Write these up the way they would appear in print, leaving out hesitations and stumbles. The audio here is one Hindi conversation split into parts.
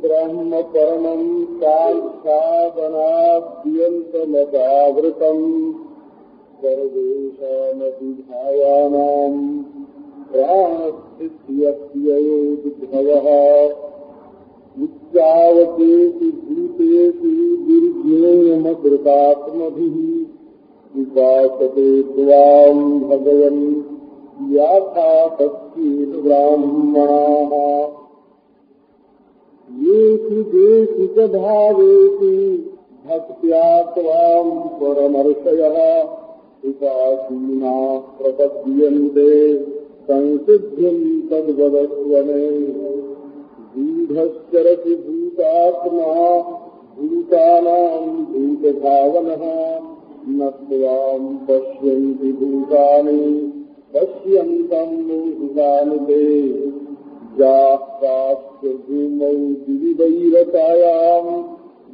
ब्रह्म परमं साक्षादनाद्यन्तमतावृतम् सर्वेषामपि भावानां प्राणस्थित्यप्ययोद्भवः उच्चावचेति भूतेषु दुर्ज्ञेयमकृतात्मभिः उपासते त्वां भगवन् याथा तस्येन ब्राह्मणाः येषु देषु च भावेषु भक्त्या त्वां परमर्षयः उपासीनाः प्रपद्यन्ते संसिद्धिं तद्वदस्व मे गूढश्चरति भूतात्मा भूतानां भूतभावनः न त्वां पश्यन्ति भूतानि पश्यन्तं भूतानि ते जास्तास्य भूमौ दिविदैरतायां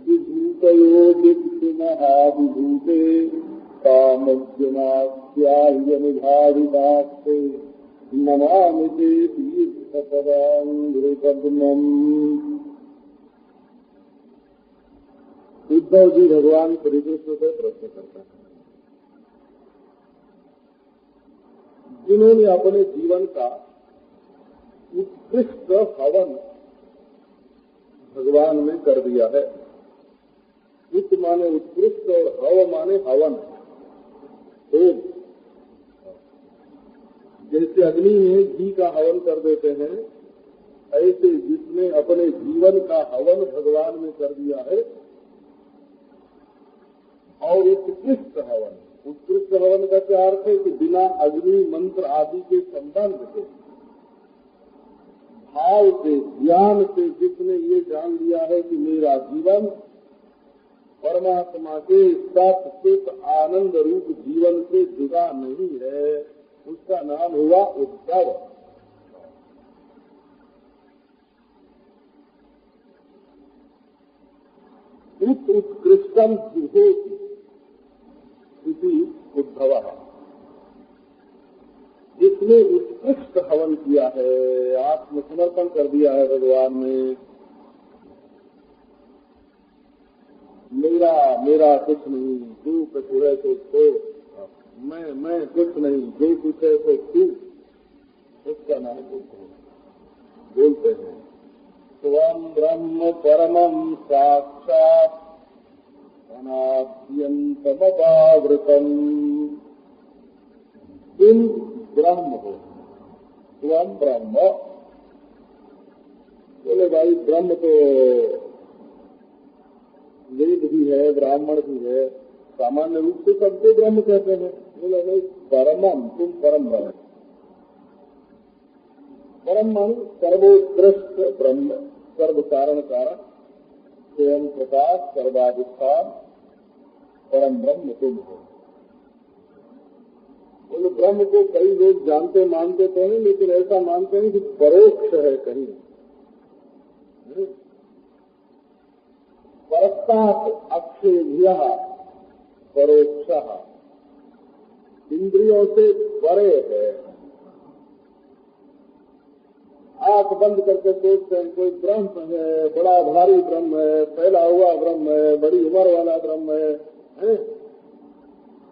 विभूतयो दिक्षुमहाविभूते कामज्जनास्याह्यनुभावितास्ते नमामि ते तीर्थपदाङ्घ्रिपद्मम्। उद्धव जी भगवान श्री कृष्ण से प्रश्न करते हैं, जिन्होंने अपने जीवन का उत्कृष्ट हवन भगवान में कर दिया है। उत माने उत्कृष्ट और हव माने हवन। होम जैसे अग्नि में घी का हवन कर देते हैं, ऐसे जिसने अपने जीवन का हवन भगवान में कर दिया है और उत्कृष्ट हवन। उत्कृष्ट हवन का क्या अर्थ है कि बिना अग्नि मंत्र आदि के संबंध के भाव से ज्ञान से जिसने ये जान लिया है कि मेरा जीवन परमात्मा के सत सुख आनंद रूप जीवन से जुड़ा नहीं है, उसका नाम हुआ उद्धव। उत्कृष्टम जुहोति इति उद्धवः। जिसने उत्कृष्ट हवन किया है, आत्मसमर्पण कर दिया है भगवान में, मेरा कुछ नहीं, तू कुछ है तो मैं कुछ नहीं, जो कुछ है तो तू, उसका नाम बोलते हैं। त्वं ब्रह्म परमं साक्षात् अनाद्यन्तमपावृतम्। तुम ब्रह्म हो, त्वं ब्रह्म। बोले भाई ब्रह्म तो वेद भी है, ब्राह्मण भी है, सामान्य रूप से सबको ब्रह्म कहते हैं। बोले नहीं, परमम, तुम परम ब्रह्म। परम मान सर्वोत्कृष्ट ब्रह्म, सर्व कारण कारण, स्वयं प्रकाश, सर्वाधिष्ठान, परम ब्रह्म तुम हो। बोले ब्रह्म को कई लोग जानते मानते तो नहीं, लेकिन ऐसा मानते हैं कि परोक्ष है कहीं। परस्तात् अक्षेभ्यः परोक्षः इंद्रियों से परे है। आंख बंद करके सोचते हैं कोई ब्रह्म है, बड़ा भारी ब्रह्म है, फैला हुआ ब्रह्म है, बड़ी उम्र वाला ब्रह्म है?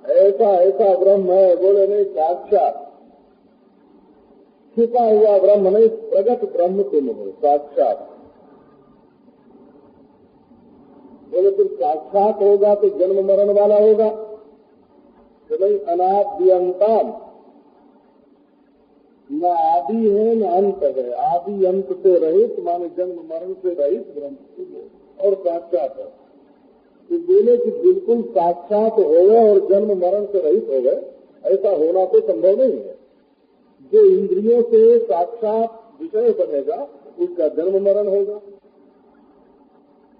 ऐसा ऐसा ब्रह्म है। बोले नहीं, साक्षात छिपा हुआ ब्रह्म नहीं, प्रगट ब्रह्म तुम हो, साक्षात। बोले फिर साक्षात होगा तो जन्म मरण वाला होगा कि भाई अनाद्यंतम, न आदि है न अंत है, आदि अंत से रहित माने जन्म मरण से रहित ब्रह्म और साक्षात है। तो बोले कि बिल्कुल साक्षात हो गए और जन्म मरण से रहित हो गए, ऐसा होना तो संभव नहीं है। जो इंद्रियों से साक्षात विषय बनेगा उसका जन्म मरण होगा।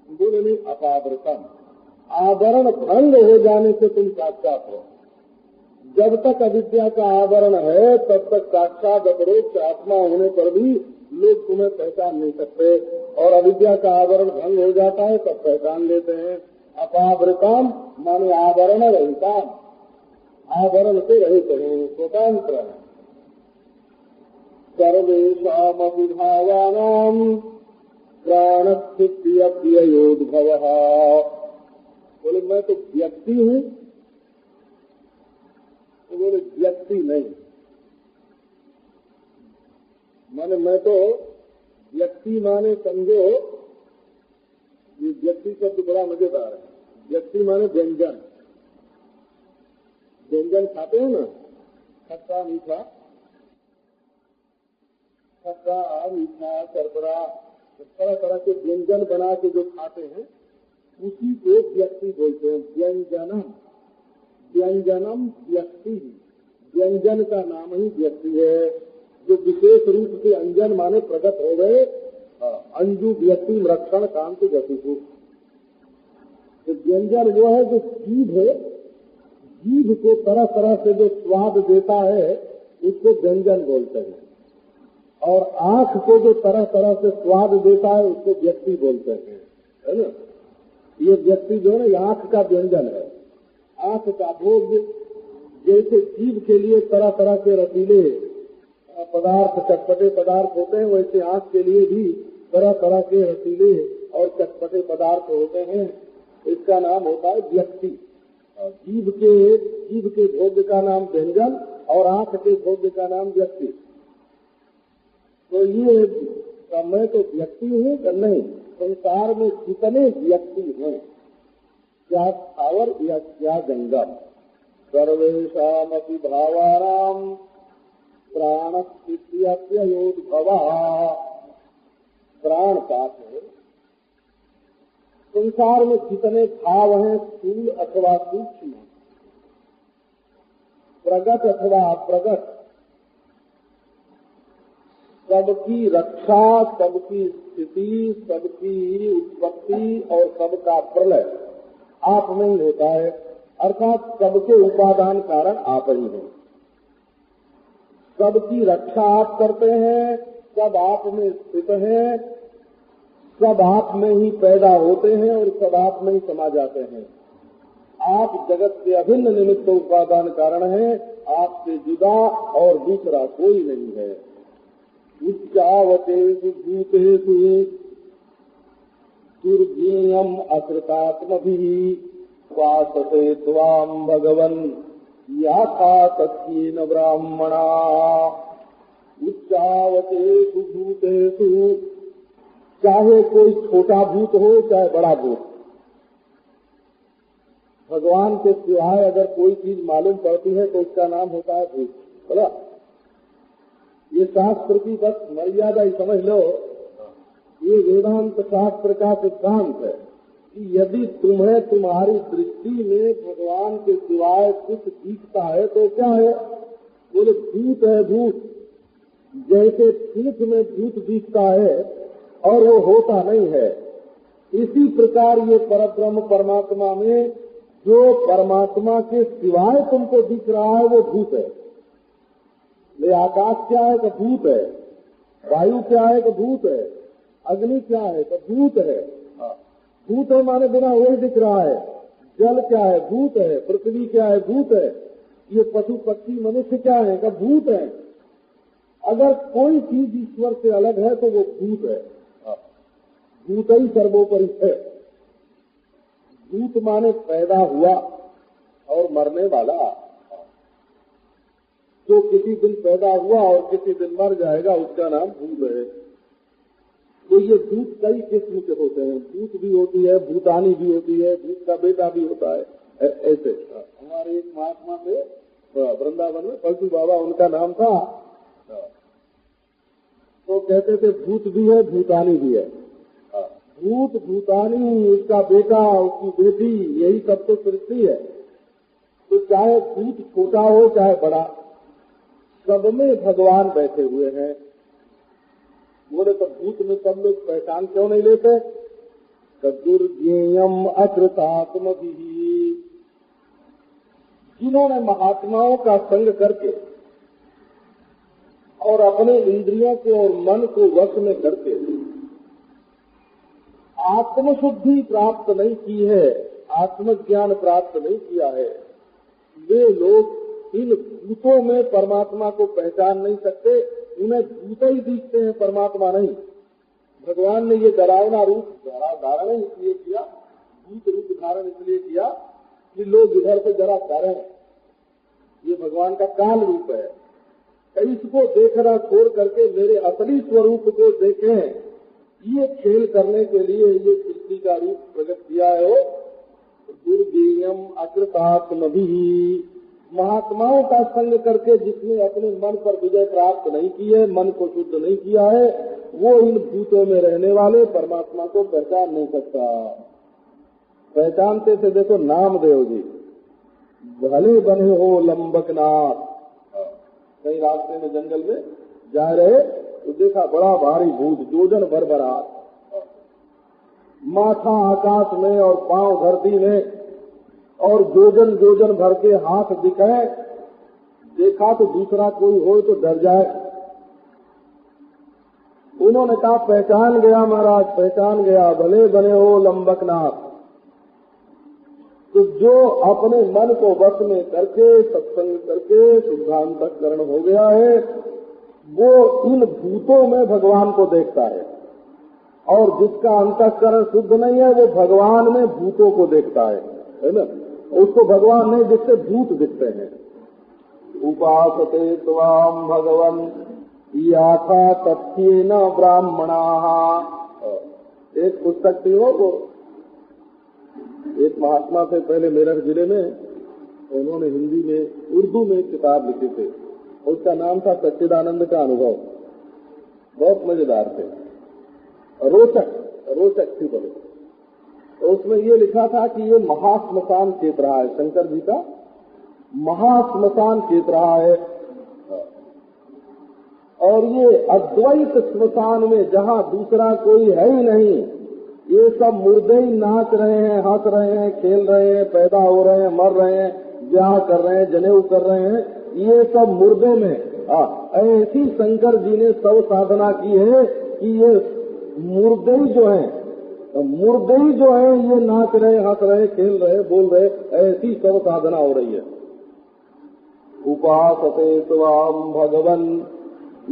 बोले नहीं, अपावृतम, आवरण भंग हो जाने से तुम साक्षात हो। जब तक अविद्या का आवरण है तब तक साक्षात अपरोक्ष आत्मा होने पर भी लोग तुम्हें पहचान नहीं सकते, और अविद्या का आवरण भंग हो जाता है तब पहचान लेते हैं। अपावृतम माने आवरण रहितम, आवरण से रहित है, स्वतंत्र है। सर्वेषामपि भावानां प्राणस्थित्यप्ययोद्भवः। बोले मैं तो व्यक्ति हूँ, तो बोले व्यक्ति नहीं, माने मैं तो व्यक्ति माने समझो, ये व्यक्ति शब्द बड़ा मजेदार है। व्यक्ति माने व्यंजन, व्यंजन खाते हैं ना, खट्टा मीठा, खट्टा मीठा सरबरा, तरह तरह के व्यंजन बना के जो खाते हैं उसी को व्यक्ति बोलते हैं। व्यंजनम, व्यंजनम व्यक्ति, व्यंजन का नाम ही व्यक्ति है। जो विशेष रूप से अंजन माने प्रकट हो गए, अंजु व्यक्ति रक्षण कांति गति को। तो व्यंजन वो है जो जीभ है, जीभ को तरह तरह से जो स्वाद देता है उसको व्यंजन बोलते हैं, और आंख को जो तरह तरह से स्वाद देता है उसको व्यक्ति बोलते हैं, है ना। ये व्यक्ति जो है ना, ये आंख का व्यंजन है। आंख का भोग, जैसे जीभ के लिए तरह तरह के रसीले पदार्थ, चटपटे पदार्थ होते हैं, वैसे आंख के लिए भी तरह तरह के रसीले और चटपटे पदार्थ होते हैं। इसका नाम होता है व्यक्ति। जीभ के भोग का नाम व्यंजन और आंख के भोग का नाम व्यक्ति। तो ये मैं तो व्यक्ति हूँ कि नहीं, संसार में कितने व्यक्ति हैं, क्या स्थावर या क्या जंगम। सर्वेषामपि भावानां प्राणस्थित्यप्ययोद्भवः। प्राण पाठ है। संसार में जितने भाव हैं, स्थूल अथवा सूक्ष्म, प्रगट अथवा अप्रगट, सबकी रक्षा, सबकी स्थिति, सबकी उत्पत्ति और सबका प्रलय आप में ही होता है। अर्थात सबके उपादान कारण आप ही हैं। सबकी रक्षा आप करते हैं, सब आप में स्थित हैं, सब आप में ही पैदा होते हैं और सब आप में ही समा जाते हैं। आप जगत के अभिन्न निमित्त उपादान कारण हैं, आपसे जुदा और दूसरा कोई नहीं है। उच्चावतेषु भूतेषु दुर्ज्ञेयम् अकृतात्मभिः उपासते त्वाम् भगवन् याथा तस्येन ब्राह्मणा। उच्चावतेषु भूतेषु, चाहे कोई छोटा भूत हो चाहे बड़ा भूत, भगवान के सिवाय अगर कोई चीज मालूम पड़ती है तो उसका नाम होता है भूत। बोला, ये शास्त्र की बस मर्यादा ही समझ लो। ये वेदांत शास्त्र का सिद्धांत है कि यदि तुम्हें तुम्हारी दृष्टि में भगवान के सिवाय कुछ दिखता है तो क्या है? बोले भूत है। भूत जैसे फूक में भूत दिखता है और वो होता नहीं है, इसी प्रकार ये परब्रह्म परमात्मा में जो परमात्मा के सिवाय तुमको दिख रहा है वो भूत है। ये आकाश क्या है तो भूत है, वायु क्या है तो भूत है, अग्नि क्या है तो भूत है। भूत है माने बिना वही दिख रहा है। जल क्या है? भूत है। पृथ्वी क्या है? भूत है। ये पशु पक्षी मनुष्य क्या है? का भूत है। अगर कोई चीज ईश्वर से अलग है तो वो भूत है। भूत ही सर्वोपरि है। भूत माने पैदा हुआ और मरने वाला। जो किसी दिन पैदा हुआ और किसी दिन मर जाएगा उसका नाम भूत है। तो ये भूत कई किस्म के होते हैं। भूत भी होती है, भूतानी भी होती है, भूत का बेटा भी होता है। ऐसे हमारे एक महात्मा थे वृंदावन में, पलटू बाबा उनका नाम था। तो कहते थे भूत भी है, भूतानी भी है। भूत, भूतानी, उसका बेटा, उसकी बेटी, यही सब तो सृष्टि है। तो चाहे भूत छोटा हो चाहे बड़ा, सब में भगवान बैठे हुए हैं। बोले तो भूत में सब लोग पहचान क्यों नहीं लेते? दुर्ज्ञेयम अकृतात्मभिः। जिन्होंने महात्माओं का संग करके और अपने इंद्रियों को और मन को वश में करके आत्मशुद्धि प्राप्त नहीं की है, आत्मज्ञान प्राप्त नहीं किया है, वे लोग इन भूतों में परमात्मा को पहचान नहीं सकते। उन्हें भूत ही दिखते हैं, परमात्मा नहीं। भगवान ने ये डरावना रूप धारण इसलिए किया, भूत रूप धारण इसलिए किया कि लोग इधर से जरा डरें। ये भगवान का काल रूप है। इसको देखना छोड़ करके मेरे असली स्वरूप को देखें, ये खेल करने के लिए ये सृष्टि का रूप प्रकट किया है। दुर्ज्ञेयम अकृतात्मभिः। महात्माओं का संग करके जिसने अपने मन पर विजय प्राप्त नहीं की है, मन को शुद्ध नहीं किया है, वो इन भूतों में रहने वाले परमात्मा को पहचान नहीं सकता। पहचानते थे देखो नामदेव जी, भले बने हो लंबकनाथ। कहीं रास्ते में जंगल में जा रहे तो देखा बड़ा भारी भूत, जोजन भर भरा, माथा आकाश में और पांव धरती में और जोजन जोजन भर के हाथ दिखाए। देखा तो दूसरा कोई हो तो डर जाए। उन्होंने कहा पहचान गया महाराज, पहचान गया, भले बने हो लंबकनाथ। तो जो अपने मन को वश में करके सत्संग करके शुद्धांतकरण हो गया है, वो इन भूतों में भगवान को देखता है। और जिसका अंतःकरण शुद्ध नहीं है वो भगवान में भूतों को देखता है ना। उसको भगवान नहीं दिखते, भूत दिखते हैं। उपासते त्वाम भगवन् याथा तथ्येन ब्राह्मणाः। एक पुस्तक थी वो, एक महात्मा थे पहले मेरठ जिले में, उन्होंने हिंदी में उर्दू में एक किताब लिखी थी, उसका नाम था सच्चिदानंद का अनुभव। बहुत मजेदार थे, रोचक थी बोले। तो उसमें ये लिखा था कि ये महाश्मशान क्षेत्र रहा है, शंकर जी का महाश्मशान क्षेत्र रहा है। और ये अद्वैत श्मशान में जहाँ दूसरा कोई है ही नहीं, ये सब मुर्दे ही नाच रहे हैं, हंस रहे हैं, खेल रहे हैं, पैदा हो रहे हैं, मर रहे हैं, ब्याह कर रहे हैं, जनेऊ कर रहे हैं, ये सब मुर्दे में। ऐसी शंकर जी ने सब साधना की है कि ये मुर्दे ही जो हैं, ये नाच रहे, हंस रहे, खेल रहे, बोल रहे, ऐसी सब साधना हो रही है। उपासते त्वाम भगवन्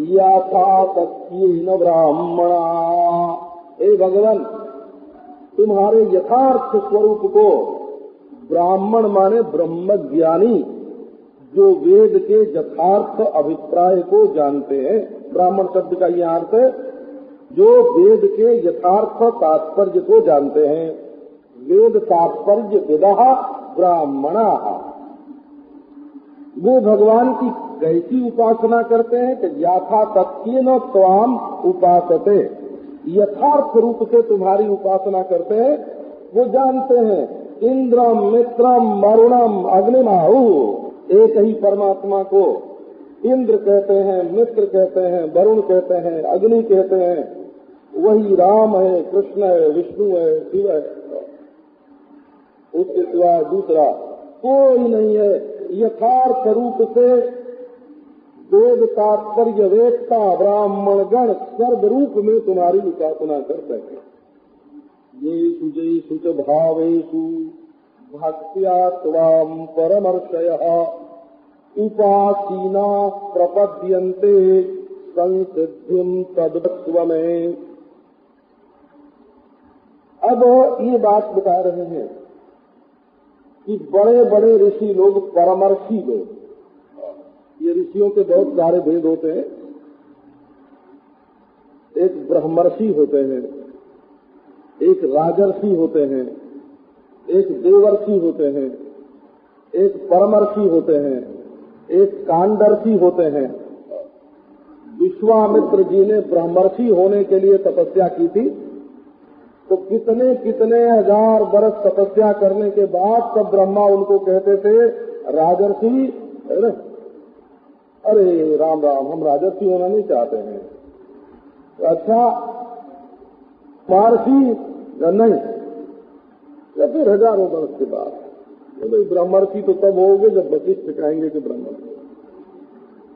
याथा तथ्येन ब्राह्मणा। हे भगवान, तुम्हारे यथार्थ स्वरूप को ब्राह्मण माने ब्रह्मज्ञानी, जो वेद के यथार्थ अभिप्राय को जानते हैं। ब्राह्मण शब्द का यह अर्थ है जो वेद के यथार्थ तात्पर्य को जानते हैं। वेद तात्पर्य विदः ब्राह्मणाः। वे भगवान की कैसी उपासना करते हैं कि यथा तथ्येन त्वाम उपासते, यथार्थ रूप से तुम्हारी उपासना करते हैं। वो जानते हैं इंद्रम मित्रम वरुणम अग्निमाहु, एक ही परमात्मा को इंद्र कहते हैं, मित्र कहते हैं, वरुण कहते हैं, अग्नि कहते हैं। वही राम है, कृष्ण है, विष्णु है, शिव है, उसके सिवा दूसरा कोई नहीं है। यथार्थ रूप से वेद तात्पर्य वेदता ब्राह्मण गण सर्व रूप में तुम्हारी उपासना करते हैं। येषु भावेषु भक्त्या त्वाम परमर्शयः उपासीना प्रपद्यन्ते संसिद्धिम तद्वत्व में। अब ये बात बता रहे हैं कि बड़े बड़े ऋषि लोग, परमर्षि लोग, ये ऋषियों के बहुत सारे भेद होते हैं। एक ब्रह्मर्षि होते हैं, एक राजर्षि होते हैं, एक देवर्षि होते हैं, एक परमर्षि होते हैं, एक कांडर्षि होते हैं। विश्वामित्र जी ने ब्रह्मर्षि होने के लिए तपस्या की थी, तो कितने कितने हजार बरस तपस्या करने के बाद तब ब्रह्मा उनको कहते थे राजर्षि, है ना? अरे राम राम, हम राजर्षि होना नहीं चाहते हैं। अच्छा, महर्षि नहीं, या फिर हजारों वर्ष के बाद। तो ब्रह्मर्षि तो तब होगे जब वशिष्ठ कहेंगे कि ब्रह्मर्षि।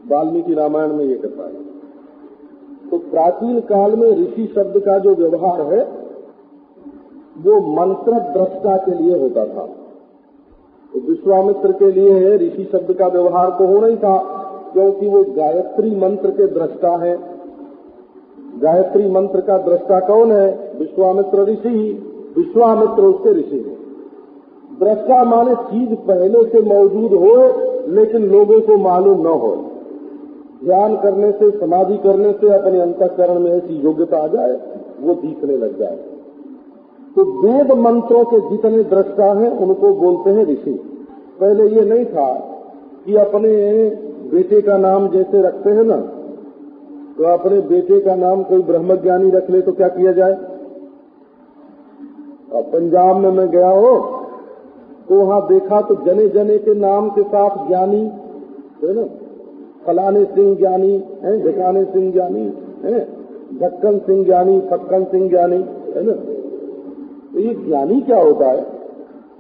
वाल्मीकि रामायण में ये कहता है। तो प्राचीन काल में ऋषि शब्द का जो व्यवहार है वो मंत्र दृष्टा के लिए होता था। तो विश्वामित्र के लिए ऋषि शब्द का व्यवहार तो होना ही था, क्योंकि वो गायत्री मंत्र के दृष्टा है। गायत्री मंत्र का दृष्टा कौन है? विश्वामित्र ऋषि। विश्वामित्र उसके ऋषि है। दृष्टा माने चीज पहले से मौजूद हो लेकिन लोगों को मालूम न हो। ध्यान करने से, समाधि करने से अपने अंतःकरण में ऐसी योग्यता आ जाए, वो दिखने लग जाए। तो वेद मंत्रों के जितने दृष्टा हैं उनको बोलते हैं ऋषि। पहले ये नहीं था कि अपने बेटे का नाम जैसे रखते हैं ना, तो अपने बेटे का नाम कोई ब्रह्मज्ञानी रख ले तो क्या किया जाए। अब पंजाब में मैं गया हो तो वहां देखा तो जने जने के नाम के साथ ज्ञानी है ना, फलाने सिंह ज्ञानी है, ढिकाने सिंह ज्ञानी है, ढक्कन सिंह ज्ञानी, फक्कन सिंह ज्ञानी, है ना। तो ये ज्ञानी क्या होता है?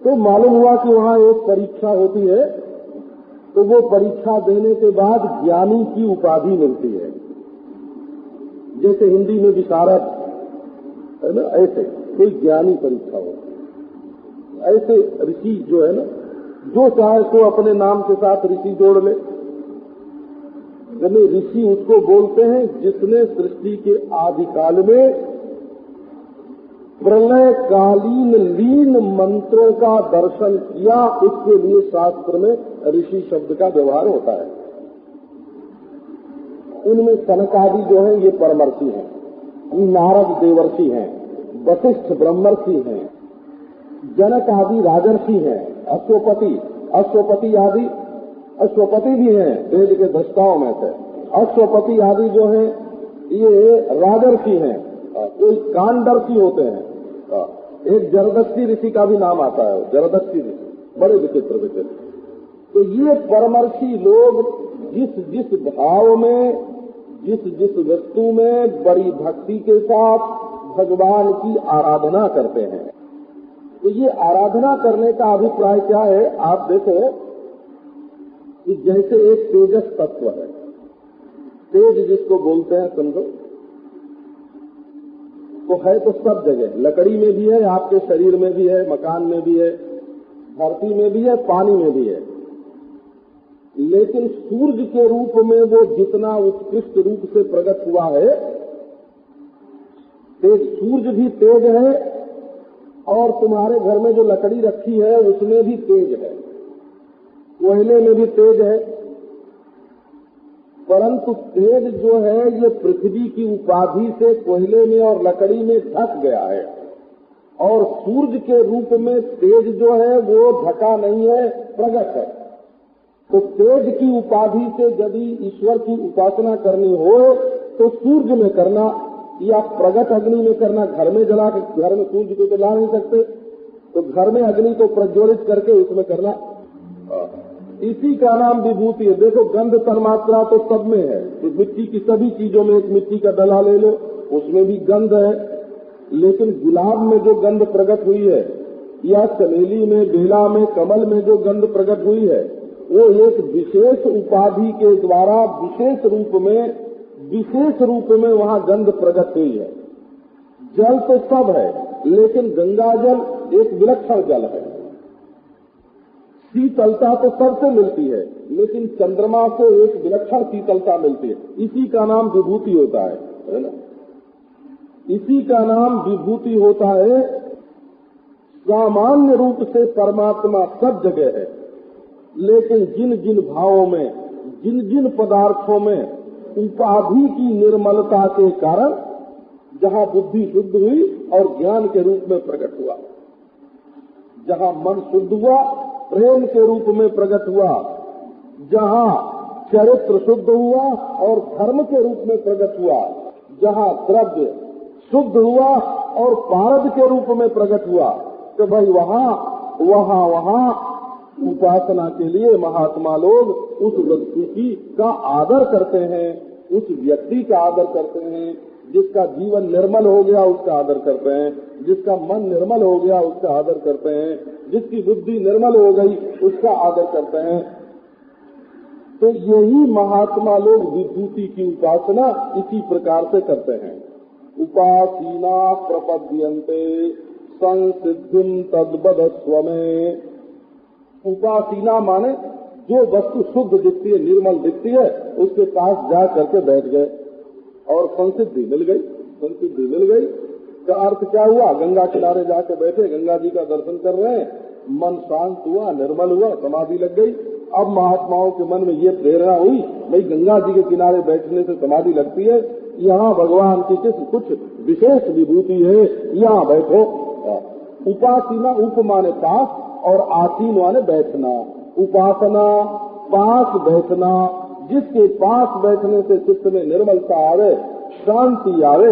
तो मालूम हुआ कि वहाँ एक परीक्षा होती है, तो वो परीक्षा देने के बाद ज्ञानी की उपाधि मिलती है। जैसे हिंदी में विशारद है ना, ऐसे कोई ज्ञानी परीक्षा होती है। ऐसे ऋषि जो है ना, जो चाहे तो अपने नाम के साथ ऋषि जोड़ ले। ऋषि उसको बोलते हैं जिसने सृष्टि के आदिकाल में प्रलय कालीन लीन मंत्रों का दर्शन किया। इसके लिए शास्त्र में ऋषि शब्द का व्यवहार होता है। उनमें सनक आदि जो है ये परमर्षि हैं, नारद देवर्षि हैं, वशिष्ठ ब्रह्मर्षि हैं, जनक आदि राजर्षि हैं, अश्वपति आदि, अश्वपति भी हैं वेद के दृष्टाओं में से। अश्वपति आदि जो हैं ये राजर्षि हैं। कोई कांडर्षि होते हैं। एक जरदस्ती ऋषि का भी नाम आता है, जरदस्ती ऋषि, बड़े विचित्र विचित्र। तो ये परमर्षि लोग जिस जिस भाव में, जिस जिस वस्तु में बड़ी भक्ति के साथ भगवान की आराधना करते हैं। तो ये आराधना करने का अभिप्राय क्या है? आप देखो कि जैसे एक तेजस तत्व है, तेज जिसको बोलते हैं समझो, तो है तो सब जगह, लकड़ी में भी है, आपके शरीर में भी है, मकान में भी है, धरती में भी है, पानी में भी है। लेकिन सूर्य के रूप में वो जितना उत्कृष्ट रूप से प्रकट हुआ है, तेज, सूर्य भी तेज है, और तुम्हारे घर में जो लकड़ी रखी है उसमें भी तेज है, कोयले में भी तेज है। परंतु तेज जो है ये पृथ्वी की उपाधि से कोयले में और लकड़ी में ढक गया है, और सूर्य के रूप में तेज जो है वो ढका नहीं है, प्रकट है। तो तेज की उपाधि से यदि ईश्वर की उपासना करनी हो तो सूर्य में करना, या प्रगट अग्नि में करना। घर में जला के, घर में सूर्य को जला नहीं सकते, तो घर में अग्नि को प्रज्वलित करके उसमें करना। इसी का नाम विभूति है। देखो गंध तन्मात्रा तो सब में है, तो मिट्टी की सभी चीजों में, एक मिट्टी का डला ले लो उसमें भी गंध है। लेकिन गुलाब में जो गंध प्रकट हुई है, या चमेली में, बेला में, कमल में जो गंध प्रकट हुई है, वो एक विशेष उपाधि के द्वारा विशेष रूप में वहाँ गंध प्रकट हुई है। जल तो सब है, लेकिन गंगा जल एक विलक्षण जल है। शीतलता तो सबसे मिलती है, लेकिन चंद्रमा को एक विलक्षण शीतलता मिलती है। इसी का नाम विभूति होता है ना? इसी का नाम विभूति होता है। सामान्य रूप से परमात्मा सब जगह है, लेकिन जिन जिन भावों में, जिन जिन पदार्थों में उपाधि की निर्मलता के कारण जहाँ बुद्धि शुद्ध हुई और ज्ञान के रूप में प्रकट हुआ, जहाँ मन शुद्ध हुआ प्रेम के रूप में प्रकट हुआ, जहाँ चरित्र शुद्ध हुआ और धर्म के रूप में प्रकट हुआ, जहाँ द्रव्य शुद्ध हुआ और पारद के रूप में प्रकट हुआ, तो भाई वहाँ उपासना के लिए महात्मा लोग उस वस्तु का आदर करते हैं, उस व्यक्ति का आदर करते हैं। जिसका जीवन निर्मल हो गया उसका आदर करते हैं, जिसका मन निर्मल हो गया उसका आदर करते हैं, जिसकी बुद्धि निर्मल हो गई उसका आदर करते हैं। तो यही महात्मा लोग विभूति की उपासना इसी प्रकार से करते हैं। उपासीना प्रपद्यन्ते संसिद्धिं तद्वदस्व में। उपासीना माने जो वस्तु शुद्ध दिखती है, निर्मल दिखती है, उसके पास जा करके बैठ गए और संसिद्धि मिल गई। संसिद्धि मिल गई का अर्थ क्या हुआ? गंगा किनारे जाके बैठे, गंगा जी का दर्शन कर रहे हैं, मन शांत हुआ, निर्मल हुआ, समाधि लग गई। अब महात्माओं के मन में ये प्रेरणा हुई, भाई गंगा जी के किनारे बैठने से समाधि लगती है, यहाँ भगवान की कुछ विशेष विभूति है, यहाँ बैठो। उपासीना, उप माने पास और आसीन माने बैठना। उपासना पास बैठना, जिसके पास बैठने से चित्त में निर्मलता आवे, शांति आवे,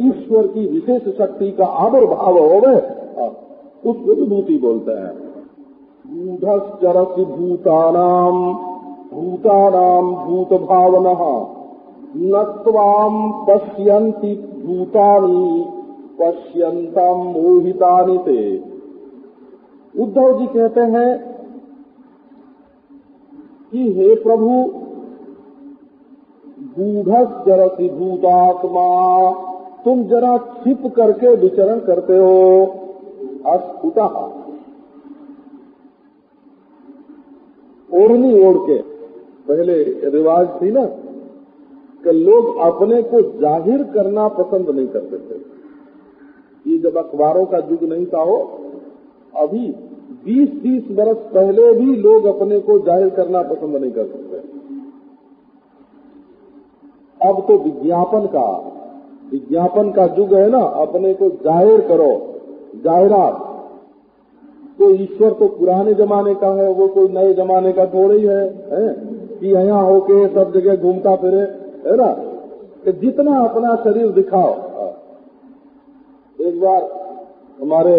ईश्वर की विशेष शक्ति का आविर्भाव होवे, उसको विभूति बोलते हैं। गूढ़श्चरसि भूतानाम भूत भावनः न त्वाम पश्यन्ति भूतानि पश्यन्तं मोहितानि ते। उद्धव जी कहते हैं कि हे प्रभु, गूढ़श्चरसि भूतात्मा, तुम जरा छिप करके विचरण करते हो। अस्फुटः, ओढ़नी ओढ़ के। पहले रिवाज थी ना कि लोग अपने को जाहिर करना पसंद नहीं करते थे। ये जब अखबारों का युग नहीं था हो, अभी 20-30 बरस पहले भी लोग अपने को जाहिर करना पसंद नहीं कर सकते। अब तो विज्ञापन का युग है ना, अपने को जाहिर करो, जाहिरात। तो ईश्वर तो पुराने जमाने का है, वो कोई नए जमाने का थोड़ा ही है कि यहाँ होके सब जगह घूमता फिरे, है ना। कि जितना अपना शरीर दिखाओ। एक बार हमारे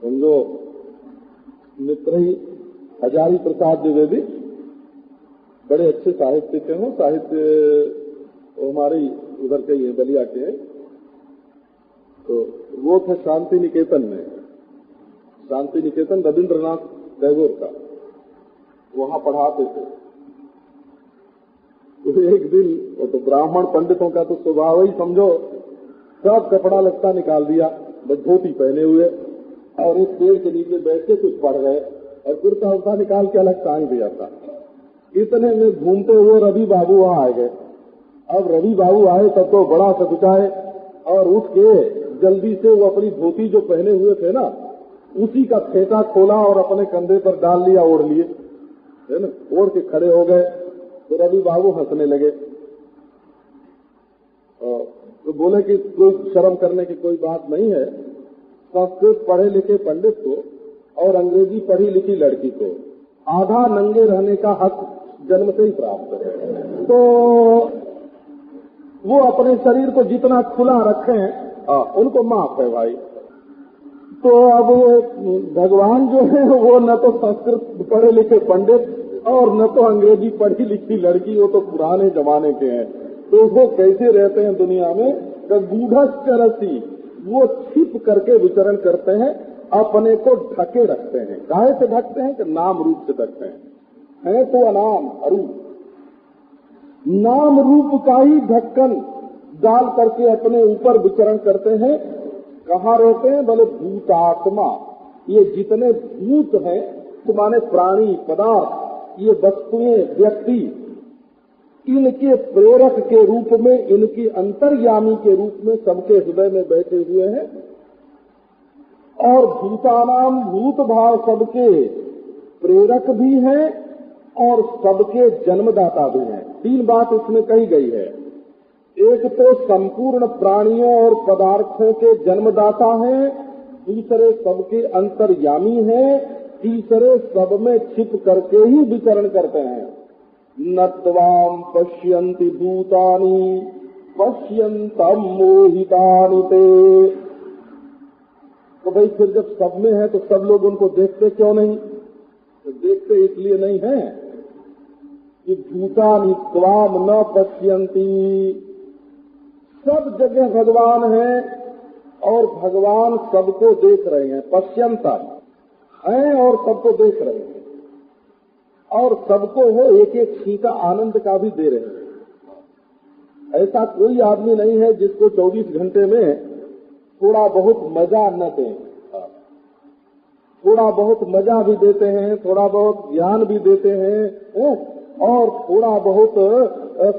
समझो मित्र ही हजारी प्रसाद द्विवेदी, बड़े अच्छे साहित्य के हों, साहित्य हमारे उधर के ही बलिया के हैं। तो वो थे शांति निकेतन में, शांति निकेतन रविंद्रनाथ टैगोर का, वहाँ पढ़ाते थे। तो एक दिन वो तो ब्राह्मण पंडितों का तो स्वभाव ही समझो, सब कपड़ा लत्ता निकाल दिया, बस धोती पहने हुए, और एक पेड़ के नीचे बैठ के कुछ पढ़ गए और कुर्ता उर्ता निकाल के अलग टांग दिया था। इतने में घूमते हुए रवि बाबू वहाँ आ गए। अब रवि बाबू आए तब तो बड़ा सकुचाए और उठ के जल्दी से वो अपनी धोती जो पहने हुए थे ना, उसी का फेंटा खोला और अपने कंधे पर डाल लिया, ओढ़ लिए, है ना। ओढ़ के खड़े हो गए तो रवि बाबू हंसने लगे। तो बोले कि कोई शर्म करने की कोई बात नहीं है, संस्कृत पढ़े लिखे पंडित को और अंग्रेजी पढ़ी लिखी लड़की को आधा नंगे रहने का हक जन्म से ही प्राप्त है। तो वो अपने शरीर को जितना खुला रखें उनको माफ है भाई। तो अब भगवान जो है वो न तो संस्कृत पढ़े लिखे पंडित और न तो अंग्रेजी पढ़ी लिखी लड़की, वो तो पुराने जमाने के हैं। तो वो कैसे रहते हैं दुनिया में? गूढ़श्चरसि, वो छिप करके विचरण करते हैं, अपने को ढके रखते हैं। काहे से ढकते हैं? कि नाम रूप से ढकते हैं। है तो अनाम अरूप, नाम रूप का ही ढक्कन डाल करके अपने ऊपर विचरण करते हैं। कहाँ रहते हैं? बोले भूतात्मा। ये जितने भूत हैं तो माने प्राणी, पदार्थ, ये वस्तुएं, व्यक्ति, इनके प्रेरक के रूप में, इनके अंतर्यामी के रूप में सबके हृदय में बैठे हुए हैं। और भूतानाम, भूत भाव सबके प्रेरक भी हैं और सबके जन्मदाता भी हैं। तीन बात इसमें कही गई है। एक तो संपूर्ण प्राणियों और पदार्थों के जन्मदाता हैं, दूसरे सबके अंतर्यामी हैं, तीसरे सब में छिप करके ही विचरण करते हैं। न त्वाम पश्यन्ति भूतानि पश्यन्तम मोहितानि ते। तो भाई फिर जब सब में है तो सब लोग उनको देखते क्यों नहीं? तो देखते इसलिए नहीं है कि भूतानि त्वाम न पश्यन्ति। सब जगह भगवान है और भगवान सबको देख रहे हैं। पश्यन्ता हैं और सबको देख रहे हैं और सबको वो एक एक छींका आनंद का भी दे रहे हैं। ऐसा कोई आदमी नहीं है जिसको 24 घंटे में थोड़ा बहुत मजा न दें। थोड़ा बहुत मजा भी देते हैं, थोड़ा बहुत ज्ञान भी देते हैं और थोड़ा बहुत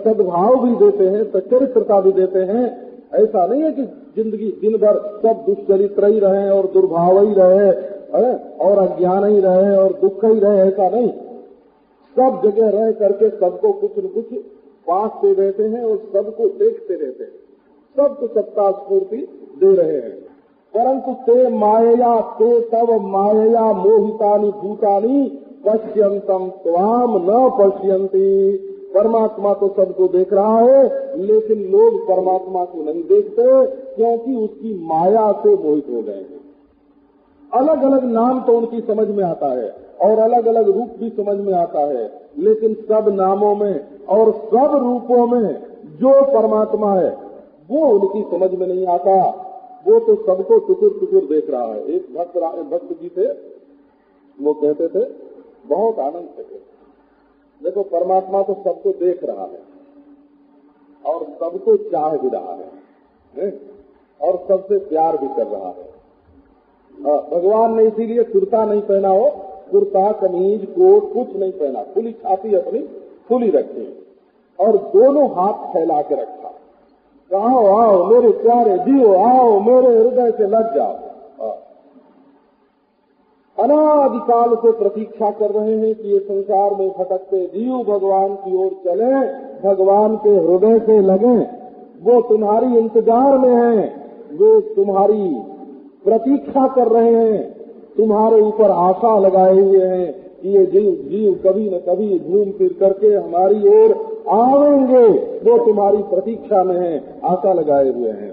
सद्भाव भी देते हैं, सच्चरित्रता भी देते हैं। ऐसा नहीं है कि जिंदगी दिन भर सब दुष्चरित्र ही रहे और दुर्भाव ही रहे और अज्ञान ही रहे और दुख ही रहे, ऐसा नहीं। सब जगह रह करके सबको कुछ न कुछ पास से रहते हैं और सबको देखते रहते हैं, सबको सत्ता स्फूर्ति दे रहे हैं। परंतु ते मायया, ते तव मायया मोहितानि भूतानि पश्यन्तम त्वाम न पश्यन्ति। परमात्मा तो सबको देख रहा है, लेकिन लोग परमात्मा को नहीं देखते क्योंकि उसकी माया से मोहित हो गए हैं। अलग अलग नाम तो उनकी समझ में आता है और अलग अलग रूप भी समझ में आता है, लेकिन सब नामों में और सब रूपों में जो परमात्मा है वो उनकी समझ में नहीं आता। वो तो सबको टुकुर टुकुर देख रहा है। एक भक्त जी थे, वो कहते थे, बहुत आनंद से, देखो परमात्मा तो सबको देख रहा है और सबको चाह भी रहा है और सबसे प्यार भी कर रहा है। भगवान ने इसीलिए कुर्ता नहीं पहना हो, कुर्ता, कमीज, कोट कुछ नहीं पहना, खुली छाती अपनी खुली रखी और दोनों हाथ फैला के रखा। आओ आओ मेरे प्यारे जीव, आओ मेरे हृदय से लग जाओ। अनादिकाल से प्रतीक्षा कर रहे हैं कि ये संसार में भटकते जीव भगवान की ओर चले, भगवान के हृदय से लगे। वो तुम्हारी इंतजार में हैं, वो तुम्हारी प्रतीक्षा कर रहे हैं, तुम्हारे ऊपर आशा लगाए हुए हैं कि ये जीव कभी न कभी घूम फिर करके हमारी ओर आवेंगे। वो तुम्हारी प्रतीक्षा में है, आशा लगाए हुए हैं।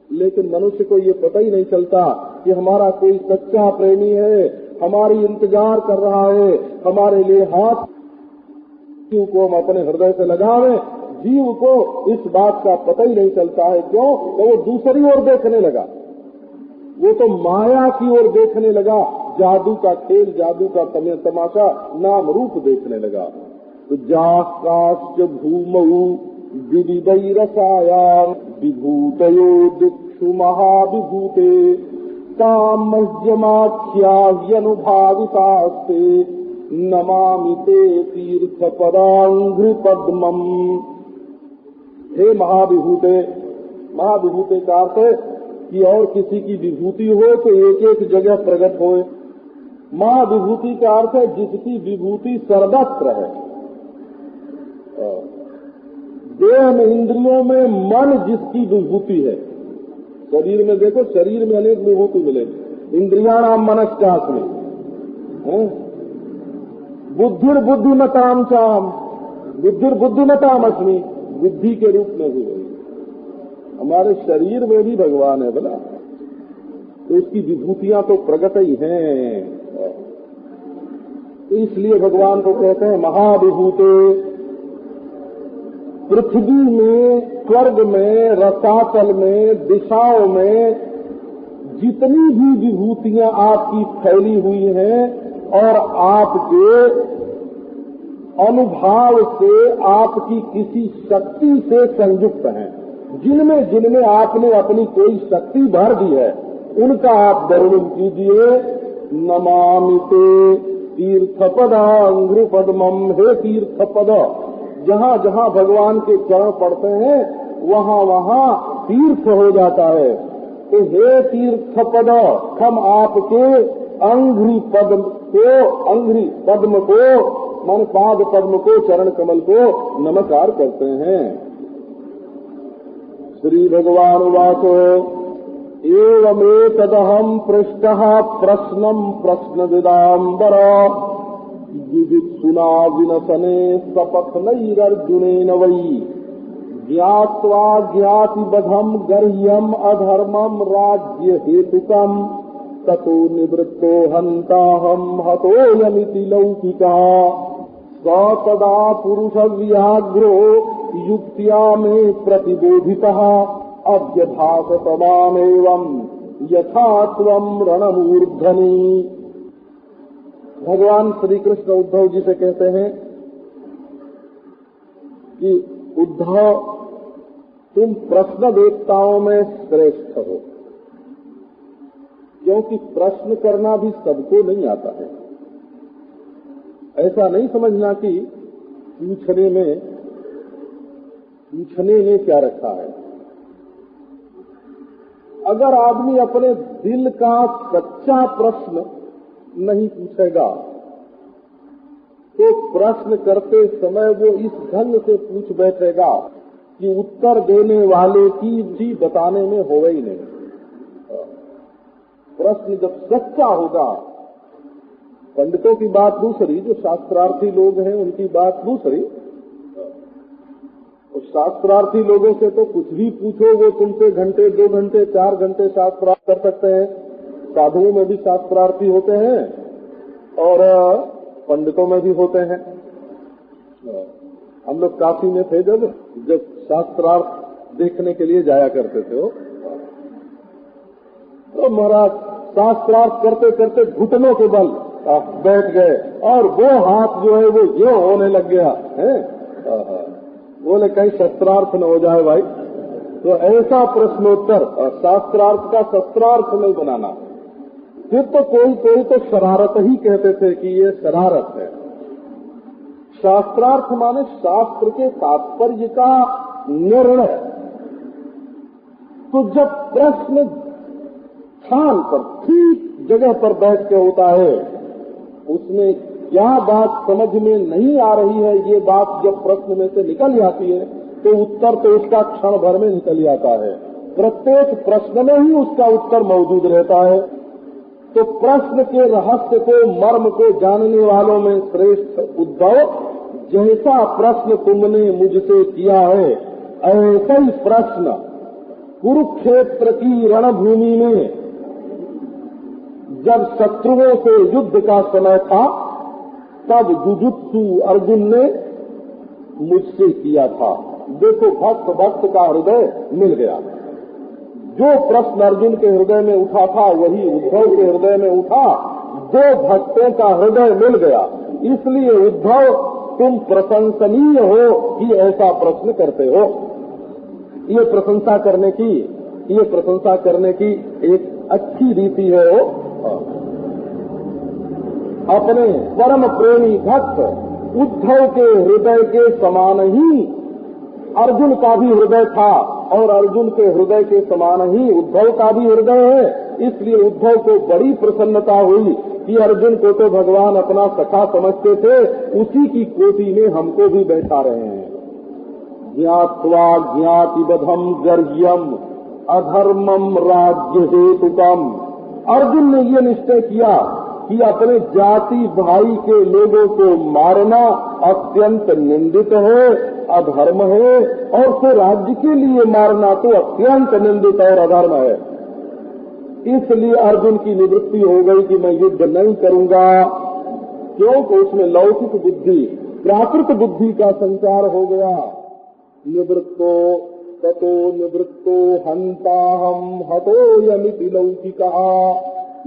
लेकिन मनुष्य को ये पता ही नहीं चलता कि हमारा कोई सच्चा प्रेमी है, हमारी इंतजार कर रहा है, हमारे लिए हाथ जीव को हम अपने हृदय से लगावे। जीव को इस बात का पता ही नहीं चलता है। क्यों? तो वो दूसरी ओर देखने लगा, वो तो माया की ओर देखने लगा, जादू का खेल, जादू का तमाशा, नाम रूप देखने लगा। तो जाकाश्च भूमौ विविधैरसायां विभूतयो दिक्षु महाविभूते ताम मह्यमाख्याह्यनुभावितास्ते नमामि ते तीर्थ पदांघ्रि पद्मम्। हे महाविभूते, महाविभूते का अर्थ है कि और किसी की विभूति हो तो एक एक जगह प्रकट होए। महाविभूति का अर्थ है जिसकी विभूति सर्वत्र है। देह में, इंद्रियों में, मन जिसकी विभूति है। शरीर में देखो, शरीर में अनेक विभूति मिलेगी। इंद्रियाणाम मनश्चास्मि, बुद्धिर्बुद्धिमताम चाम, बुद्धिर्बुद्धिमताम अस्मि, बुद्धि के रूप में भी है। हमारे शरीर में भी भगवान है बोला, तो उसकी विभूतियां तो प्रकट ही हैं। इसलिए भगवान को कहते हैं महाविभूते। पृथ्वी में, स्वर्ग में, रसातल में, दिशाओं में जितनी भी विभूतियां आपकी फैली हुई हैं और आपके अनुभाव से, आपकी किसी शक्ति से संयुक्त हैं, जिनमें जिनमें आपने अपनी कोई शक्ति भर दी है, उनका आप वर्णन कीजिए। नमामि ते तीर्थपदांघ्रि पद्मम, हे तीर्थपद, जहाँ जहाँ भगवान के चरण पड़ते हैं वहाँ वहाँ तीर्थ हो जाता है। तो हे तीर्थपद, हम आपके अंघ्रि पद्म को मन पाद पद्म को, चरण कमल को नमस्कार करते हैं। श्री भगवान वाचो एवमेतदहं पृष्टः प्रश्नं प्रश्नविदाम्बर युजुत्सुना विनशने सपत्नैरर्जुनेन वै ज्ञात्वा ज्ञातिबधं गर्ह्यम् अधर्मं राज्य हेतुकम् ततो निवृत्तो हन्ताहं हतोऽयमिति लौकिकः स तदा पुरुषव्याघ्रो युक्त्या मे प्रतिबोधितः अभ्यभासतमामेवं यथा त्वं रणमूर्धनि। भगवान श्री कृष्ण उद्धव जी से कहते हैं कि उद्धव, तुम प्रश्न वेत्ताओं में श्रेष्ठ हो, क्योंकि प्रश्न करना भी सबको नहीं आता है। ऐसा नहीं समझना कि पूछने में क्या रखा है। अगर आदमी अपने दिल का सच्चा प्रश्न नहीं पूछेगा तो प्रश्न करते समय वो इस ढंग से पूछ बैठेगा कि उत्तर देने वाले की भी बताने में होगा ही नहीं। प्रश्न जब सच्चा होगा, पंडितों की बात दूसरी, जो शास्त्रार्थी लोग हैं उनकी बात दूसरी। और शास्त्रार्थी लोगों से तो कुछ भी पूछो, वो तुमसे घंटे 2 घंटे 4 घंटे शास्त्रार्थ कर सकते हैं। साधुओं में भी शास्त्रार्थी होते हैं और पंडितों में भी होते हैं। हम लोग काशी में थे जब शास्त्रार्थ देखने के लिए जाया करते थे, तो महाराज शास्त्रार्थ करते करते घुटनों के बल बैठ गए और वो हाथ जो है वो यो होने लग गया है। बोले कहीं शस्त्रार्थ न हो जाए भाई। तो ऐसा प्रश्नोत्तर, शास्त्रार्थ का शस्त्रार्थ नहीं बनाना। फिर तो कोई तो शरारत ही कहते थे कि ये शरारत है। शास्त्रार्थ माने शास्त्र के तात्पर्य का निर्णय। तो जब प्रश्न स्थान पर ठीक जगह पर बैठ के होता है, उसमें क्या बात समझ में नहीं आ रही है, ये बात जब प्रश्न में से निकल जाती है तो उत्तर तो उसका क्षण भर में निकल जाता है। प्रत्येक प्रश्न में ही उसका उत्तर मौजूद रहता है। तो प्रश्न के रहस्य को, मर्म को जानने वालों में श्रेष्ठ उद्धव, जैसा प्रश्न तुमने मुझसे किया है ऐसा ही प्रश्न कुरुक्षेत्र की रणभूमि में जब शत्रुओं से युद्ध का समय था तब जुजुत्सु अर्जुन ने मुझसे किया था। देखो, भक्त भक्त का हृदय मिल गया। जो प्रश्न अर्जुन के हृदय में उठा था वही उद्धव के हृदय में उठा। 2 भक्तों का हृदय मिल गया। इसलिए उद्धव, तुम प्रशंसनीय हो कि ऐसा प्रश्न करते हो। ये प्रशंसा करने की एक अच्छी रीति है। अपने परम प्रेमी भक्त उद्धव के हृदय के समान ही अर्जुन का भी हृदय था और अर्जुन के हृदय के समान ही उद्धव का भी हृदय है। इसलिए उद्धव को बड़ी प्रसन्नता हुई कि अर्जुन को तो भगवान अपना सखा समझते थे, उसी की कोटि में हमको भी बैठा रहे हैं। ज्ञात्वा ज्ञातिबधं गर्ह्यम् अधर्मम राज्य हेतुकम्। अर्जुन ने ये निश्चय किया कि अपने जाति भाई के लोगों को मारना अत्यंत निंदित है, अधर्म है, और फिर राज्य के लिए मारना तो अत्यंत निंदित और अधर्म है। इसलिए अर्जुन की निवृत्ति हो गई कि मैं युद्ध नहीं करूंगा, क्योंकि उसमें लौकिक बुद्धि, प्राकृत बुद्धि का संचार हो गया। निवृत्तो ततो निवृत्तो हंताहम हतोऽयमिति लौकिकः।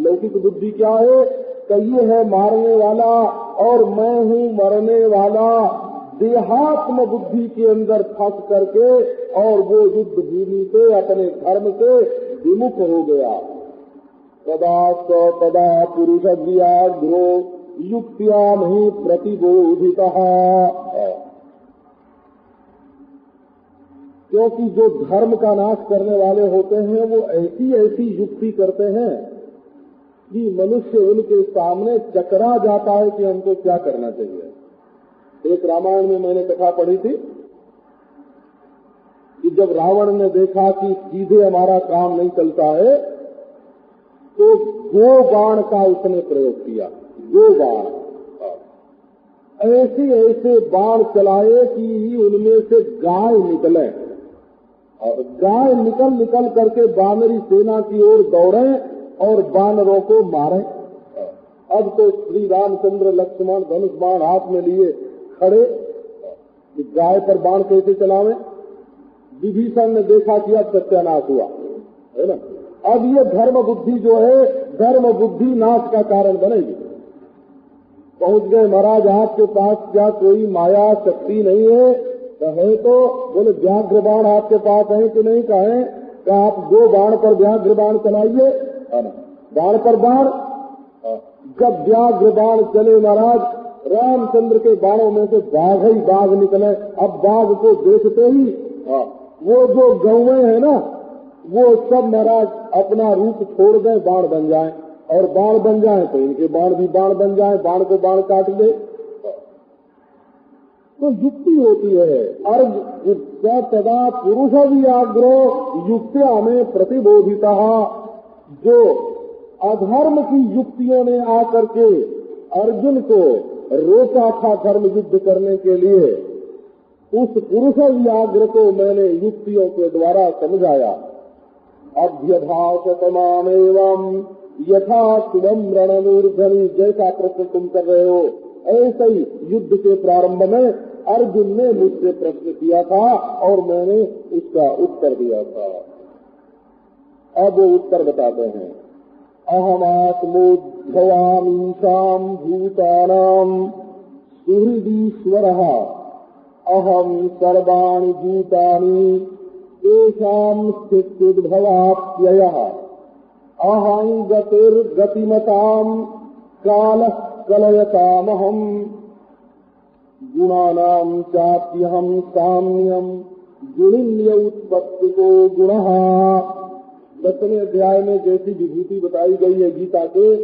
लौकिक बुद्धि क्या है? कहिए है मारने वाला और मैं हूँ मरने वाला। देहात्म बुद्धि के अंदर फंस करके और वो युद्ध भूमि से, अपने धर्म से विमुख हो गया। तदा पुरुष व्याघ्रो युक्त्याम ही प्रतिबोधितः। क्योंकि जो धर्म का नाश करने वाले होते हैं वो ऐसी ऐसी युक्ति करते हैं कि मनुष्य उनके सामने चकरा जाता है कि हमको क्या करना चाहिए। एक रामायण में मैंने कथा पढ़ी थी कि जब रावण ने देखा कि सीधे हमारा काम नहीं चलता है तो गो बाण का उसने प्रयोग किया। गो बाण ऐसे ऐसे बाण चलाए कि उनमें से गाय निकले और गाय निकल निकल करके बानरी सेना की ओर दौड़े और बानरों को मारे। अब तो श्री रामचंद्र लक्ष्मण धनुष बाण हाथ में लिए खड़े कि गाय पर बाण कैसे चलावे। विभीषण ने देखा कि अब सत्यानाश हुआ है ना। अब ये धर्म बुद्धि जो है धर्म बुद्धि नाश का कारण बनेगी। पहुंच गए महाराज आपके पास क्या कोई माया शक्ति नहीं है? कहे तो बोले व्याघ्र बाण आपके पास है कि नहीं? कहे कि आप 2 बाण पर व्याघ्र बाण चलाइए। बाण पर बाण। जब व्याघ्र बाण चले महाराज रामचंद्र के बाणों में से बाघ ही बाघ निकले। अब बाघ को देखते ही वो जो गौएं है ना वो सब महाराज अपना रूप छोड़ दें, बाण बन जाए और बाण बन जाए तो इनके बाण भी बाण बन जाए, बाण को बाण काट दे। तो युक्ति होती है। अर्घ तदा पुरुष व्याघ्रो युक्त्या में प्रतिबोधिता। जो अधर्म की युक्तियों ने आकर के अर्जुन को रोका था धर्म युद्ध करने के लिए, उस पुरुष व्याघ्र को मैंने युक्तियों के द्वारा समझाया। अभ्यभाषतमामेवं यथा शुभम रणमूर्धनि। जैसा प्रश्न तुम कर रहे हो ऐसे ही युद्ध के प्रारंभ में अर्जुन ने मुझसे प्रश्न किया था और मैंने उसका उत्तर दिया था। अब वो उत्तर बताते हैं। अहमात्मोद्भवामीशां भूतानां सुहृदीश्वरः अहम सर्वाणि भूतानि तेषां स्थित्युद्भवाप्ययः अहं गतिर्गतिमतां कालः कलयतामहम् गुणानां चाप्यहं साम्यं गुणिन्य उत्पत्तिको गुणः। 10वें अध्याय में जैसी विभूति बताई गई है गीता के,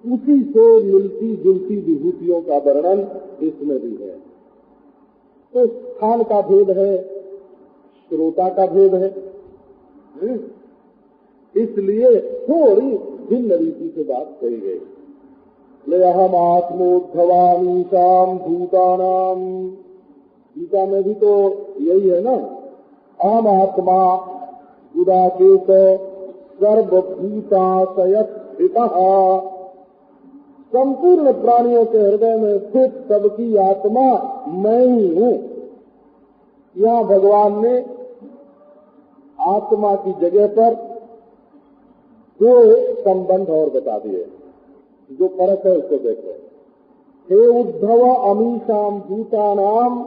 उसी से मिलती जुलती विभूतियों का वर्णन इसमें भी है। तो स्थान का भेद है, श्रोता का भेद है, इसलिए थोड़ी भिन्न रीति से बात कही गई। ले अहम आत्मोद्भवामीशां भूतानां, गीता में भी तो यही है ना। अहम आत्मा उदाकेश सर्वभूताशय स्थितः। संपूर्ण प्राणियों के हृदय में स्थित सबकी आत्मा मैं ही हूँ। यहाँ भगवान ने आत्मा की जगह पर 2 संबंध और बता दिए। जो फर्क है उसको देखो। हे उद्धव अमीशां भूतानाम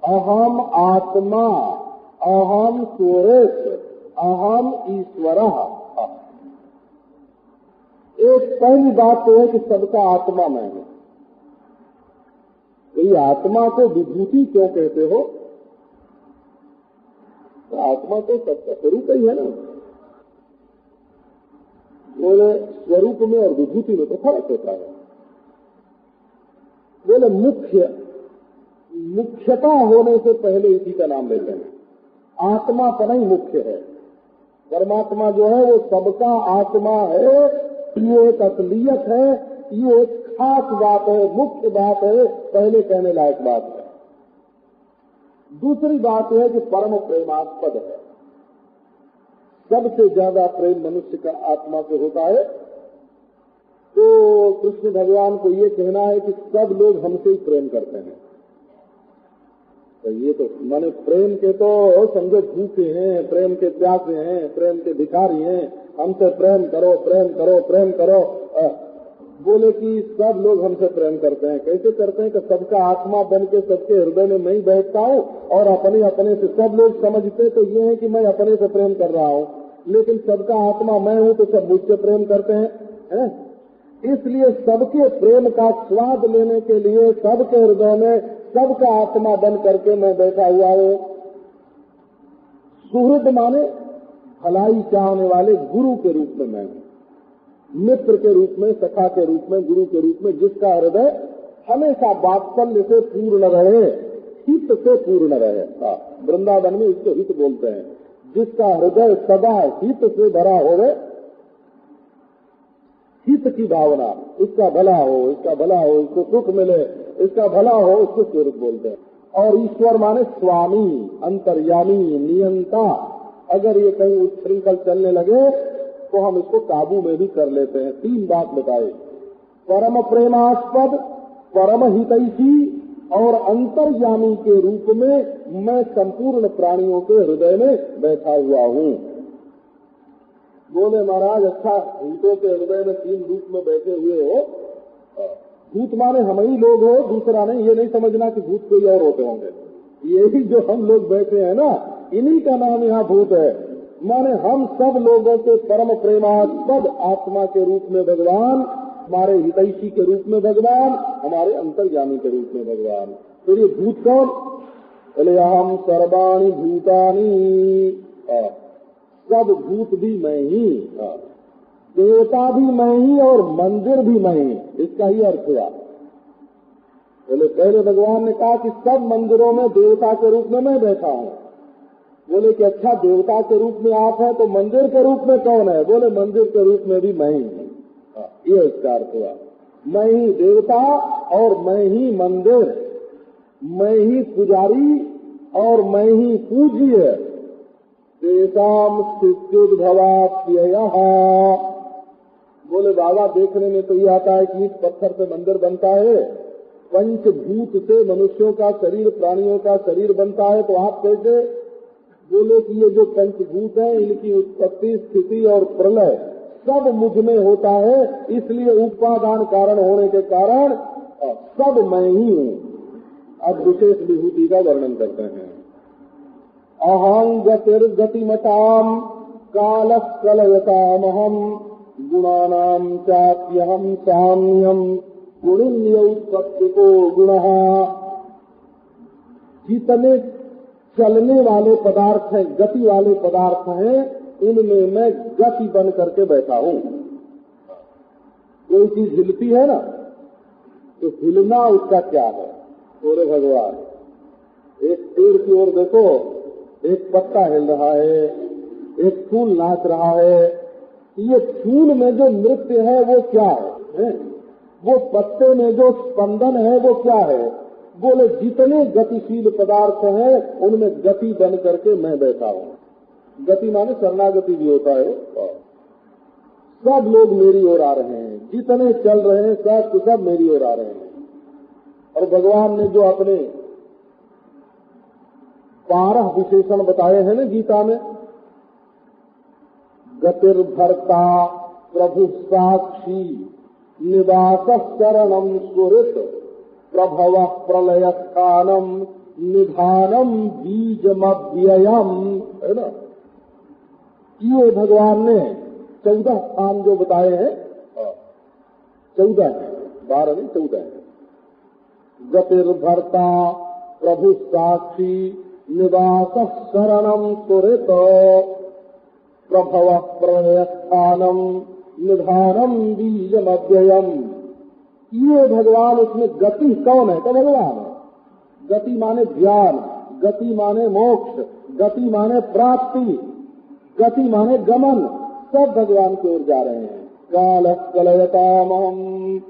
अहम आत्मा अहम सुरेश अहम ईश्वरः। एक पहली बात तो है कि सबका आत्मा मैं हूं। ये आत्मा को विभूति क्यों कहते हो? तो आत्मा तो सबका स्वरूप ही है ना। बोले स्वरूप में और विभूति में तो फर्क होता है। बोले मुख्यता होने से पहले इसी का नाम लेते हैं। आत्मा पर ही मुख्य है। परमात्मा जो है वो सबका आत्मा है। ये एक असलियत है, ये एक खास बात है, मुख्य बात है, पहले कहने लायक बात है। दूसरी बात यह है कि परम प्रेमास्पद है। सबसे ज्यादा प्रेम मनुष्य का आत्मा से होता है। तो कृष्ण भगवान को ये कहना है कि सब लोग हमसे ही प्रेम करते हैं। तो ये तो माने प्रेम के तो समझो भूखे हैं, प्रेम के प्यासे हैं, प्रेम के भिखारी हैं। हमसे प्रेम करो, प्रेम करो, प्रेम करो। बोले कि सब लोग हमसे प्रेम करते हैं। कैसे करते हैं कि सबका आत्मा बन के सबके हृदय में मैं ही बैठता हूँ और अपने अपने से सब लोग समझते तो ये है कि मैं अपने से प्रेम कर रहा हूँ, लेकिन सबका आत्मा मैं हूँ तो सब मुझसे प्रेम करते हैं। है? इसलिए सबके प्रेम का स्वाद लेने के लिए सबके हृदय में सबका आत्मा बन करके मैं बैठा हुआ हूँ। सुहृद माने भलाई चाहने वाले गुरु के रूप में मैं हूँ, मित्र के रूप में, सखा के रूप में, गुरु के रूप में, जिसका हृदय हमेशा वात्सल्य से पूर्ण रहे, हित से पूर्ण रहे। वृंदावन में इसको हित बोलते हैं। जिसका हृदय सदा हित से भरा होवे, हित की भावना, इसका भला हो, इसका भला हो, इसको सुख मिले, इसका भला हो, उसको स्वरूप बोलते हैं। और ईश्वर माने स्वामी, अंतर्यामी, नियंता। अगर ये कहीं उच्छृंखल चलने लगे तो हम इसको काबू में भी कर लेते हैं। 3 बात बताए, परम प्रेमास्पद, परम हितैषी और अंतर्यामी के रूप में मैं संपूर्ण प्राणियों के हृदय में बैठा हुआ हूँ। बोले महाराज अच्छा, भूतों के हृदय में 3 रूप में बैठे हुए हो, भूत माने हम ही लोग हो, दूसरा नहीं। ये नहीं समझना कि भूत कोई और होते होंगे। यही जो हम लोग बैठे हैं ना, इन्हीं का नाम यहाँ भूत है। माने हम सब लोगों के परम प्रेमास्पद आत्मा के रूप में भगवान, हमारे हितैषी के रूप में भगवान, हमारे अंतर्यामी के रूप में भगवान। तो ये भूत कौन? बोले अहम सर्वाणि भूतानि, सब भूत भी मैं ही, देवता भी मैं ही और मंदिर भी मैं ही। इसका ही अर्थ हुआ। बोले पहले भगवान ने कहा कि सब मंदिरों में देवता के रूप में मैं बैठा हूँ। बोले कि अच्छा, देवता के रूप में आप हैं तो मंदिर के रूप में कौन है? बोले मंदिर के रूप में भी मैं ही हूँ। ये इसका अर्थ हुआ। मैं ही देवता और मैं ही मंदिर, मैं ही पुजारी और मैं ही पूज्य। तेषां स्थित्युद्भवाप्ययः। बोले बाबा देखने में तो ये आता है कि इस पत्थर से मंदिर बनता है, पंचभूत से मनुष्यों का शरीर, प्राणियों का शरीर बनता है, तो आप कैसे? बोले कि ये जो पंचभूत है इनकी उत्पत्ति, स्थिति और प्रलय सब मुझ में होता है, इसलिए उपादान कारण होने के कारण सब मैं ही हूँ। अब विशेष विभूति का वर्णन करते हैं। अहं गतिर्गतिमताम् कालः कलयतामहम् गुणानां चाप्यहं साम्यं गुणिन्यौत्पत्तिको गुणः। जितने चलने वाले पदार्थ हैं, गति वाले पदार्थ हैं, उनमें मैं गति बन करके बैठा हूँ। कोई चीज हिलती है ना, तो हिलना उसका क्या है? बोले भगवान, एक पेड़ की ओर देखो, एक पत्ता हिल रहा है, एक फूल नाच रहा है। ये फूल में जो नृत्य है वो क्या है? वो पत्ते में जो स्पंदन है वो क्या है? बोले जितने गतिशील पदार्थ हैं उनमें गति बन करके मैं बैठा हूँ। गति माने शरणागति भी होता है। सब लोग मेरी ओर आ रहे हैं, जितने चल रहे हैं सब मेरी ओर आ रहे हैं। और भगवान ने जो अपने 12 विशेषण बताए हैं ना गीता में, गतिर्भर्ता, प्रभु साक्षी, निवास शरणम सुहृत, प्रभव प्रलय स्थानम, निधानम बीजमव्ययम, है ना। ये भगवान ने 14 स्थान जो बताए हैं, 14 है, 12 नहीं 14 है। गतिर्भर्ता, प्रभु साक्षी, निवास शरणम सुहृत, प्रभव प्रलय स्थानम, निधानम बीजमव्ययम। ये भगवान, उसमें गति कौन है? तो भगवान है। गति माने ज्ञान, गति माने मोक्ष, गति माने प्राप्ति, गति माने गमन, सब भगवान की ओर जा रहे हैं। काल कलयतामहम्।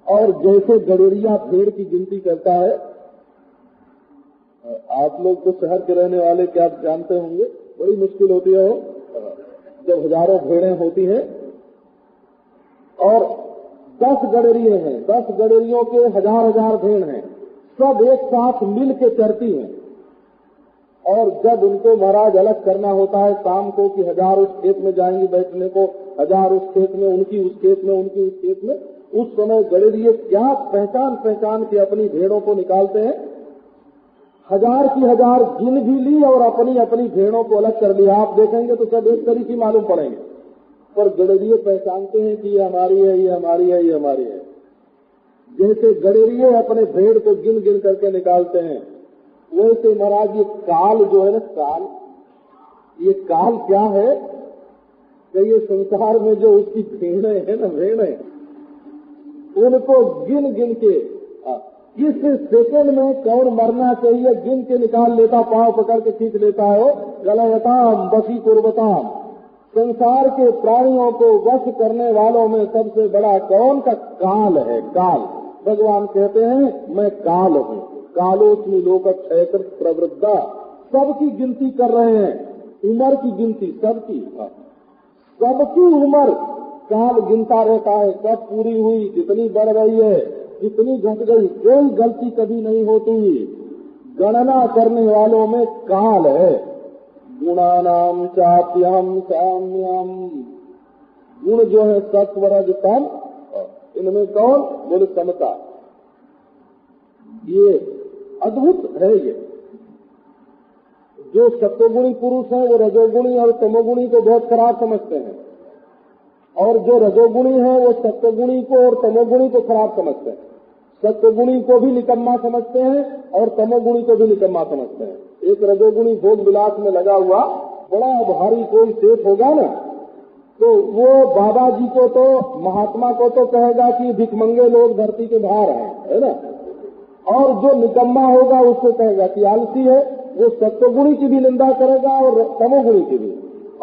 और जैसे गडेरिया भेड़ की गिनती करता है, आप लोग तो शहर के रहने वाले क्या जानते होंगे, बड़ी मुश्किल होती है वो, जब हजारों भेड़ें होती हैं और 10 गडेरिये हैं, 10 गडेरियों के हजार भेड़ हैं, सब एक साथ मिल के चरती हैं। और जब उनको महाराज अलग करना होता है शाम को कि 1000 उस खेत में जाएंगी बैठने को, 1000 उस खेत में, उनकी उस खेत में, उनकी उस खेत में, उस समय गडेरिये क्या पहचान के अपनी भेड़ों को निकालते हैं। 1000 की 1000 गिन भी ली और अपनी अपनी भेड़ों को अलग कर लिया। आप देखेंगे तो सब एक तरीके मालूम पड़ेंगे, पर गडरिये पहचानते हैं कि ये हमारी है, ये हमारी है, ये हमारी है। जैसे गडरिये अपने भेड़ को गिन गिन करके निकालते हैं, वैसे महाराज ये काल जो है ना, काल, ये काल क्या है कि ये संसार में जो उसकी भेड़े है ना, भेड़े, उनको गिन गिन के इस सेकंड में कौन मरना चाहिए गिन के निकाल लेता, पांव पकड़ के खींच लेता है। गलयताम बसी कुर्बताम, संसार के प्राणियों को वश करने वालों में सबसे बड़ा कौन का काल है, काल। भगवान कहते हैं मैं काल हूँ, कालोस्मि लोक क्षेत्र प्रवृद्धा। सबकी गिनती कर रहे हैं, उम्र की गिनती, सबकी उम्र काल गिनता रहता है, कब पूरी हुई, कितनी बढ़ रही है, कितनी घट गई, कोई गलती कभी नहीं होती। गणना करने वालों में काल है। गुणानाम चाप्यम साम्यम, गुण जो है सत्व रज तम, इनमें कौन बोले समता। ये अद्भुत है। ये जो सत्वगुणी पुरुष है वो रजोगुणी और तमोगुणी को बहुत खराब समझते हैं, और जो रजोगुणी है वो सत्वगुणी को और तमोगुणी को खराब समझते हैं। सत्वगुणी को भी निकम्मा समझते हैं और तमोगुणी को भी निकम्मा समझते हैं। एक रजोगुणी भोग विलास में लगा हुआ बड़ा भारी कोई सेठ होगा ना, तो वो बाबा जी को तो, महात्मा को तो कहेगा कि भिखमंगे लोग धरती के भार हैं, है ना। और जो निकम्मा होगा उसको कहेगा कि आलसी है। वो सत्वगुणी की भी निंदा करेगा और तमोगुणी की भी।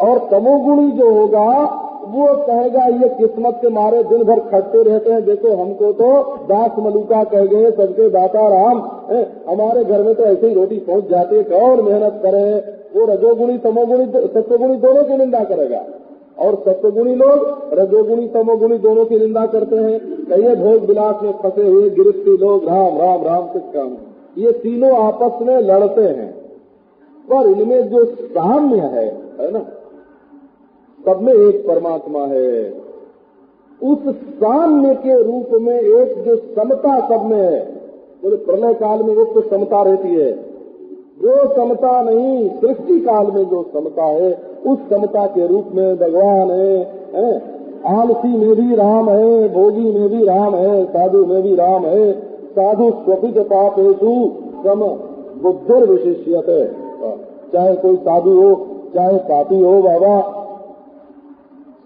और तमोगुणी जो होगा वो कहेगा ये किस्मत के मारे दिन भर खटते रहते हैं, देखो हमको तो दास मलुका कह गए, सबके दाता राम, हमारे घर में तो ऐसे ही रोटी पहुंच जाती है, कौन मेहनत करे। वो रजोगुणी तमोगुणी सत्वगुणी दोनों की निंदा करेगा, और सत्वगुणी लोग रजोगुणी तमोगुणी दोनों की निंदा करते हैं। कई भोग विलास में फंसे हुए गिरफ्ती लोग राम राम राम से काम, ये तीनों आपस में लड़ते हैं। पर इनमें जो साम्य है ना, सब में एक परमात्मा है। उस साम्य के रूप में एक जो समता सब में है, बोले प्रलय काल में एक तो समता रहती है, वो समता नहीं, सृष्टि काल में जो समता है उस समता के रूप में भगवान है। आलसी में भी राम है, भोगी में भी राम है, साधु में भी राम है। साधु स्वपित पापेषु सम बुद्धिर विशिष्यते, चाहे कोई साधु हो चाहे पापी हो बाबा,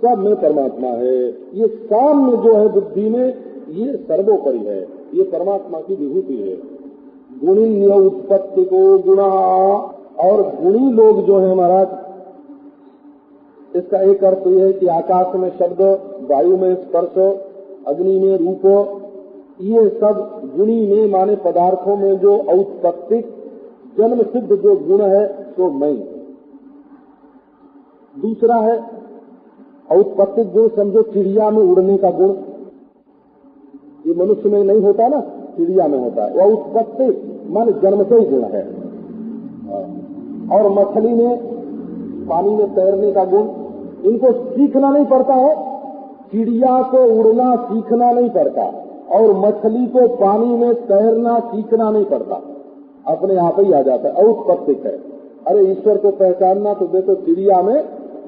सब में परमात्मा है। ये साम्य जो है बुद्धि में, ये सर्वोपरि है, ये परमात्मा की विभूति है। गुणिन्य उत्पत्ति को गुणा, और गुणी लोग जो है महाराज, इसका एक अर्थ यह है कि आकाश में शब्द, वायु में स्पर्श, अग्नि में रूप, ये सब गुणी में माने पदार्थों में जो औत्पत्तिक जन्म सिद्ध जो गुण है तो मैं। दूसरा है औत्पत्तिक गुण, समझो चिड़िया में उड़ने का गुण, ये मनुष्य में नहीं होता ना, चिड़िया में होता है। वो औत्पत्तिक मान जन्म से ही गुण है। और मछली में पानी में तैरने का गुण, इनको सीखना नहीं पड़ता है। चिड़िया को उड़ना सीखना नहीं पड़ता, और मछली को पानी में तैरना सीखना नहीं पड़ता, अपने आप ही आ जाता है, औत्पत्तिक है। अरे ईश्वर को पहचानना तो देखो, चिड़िया में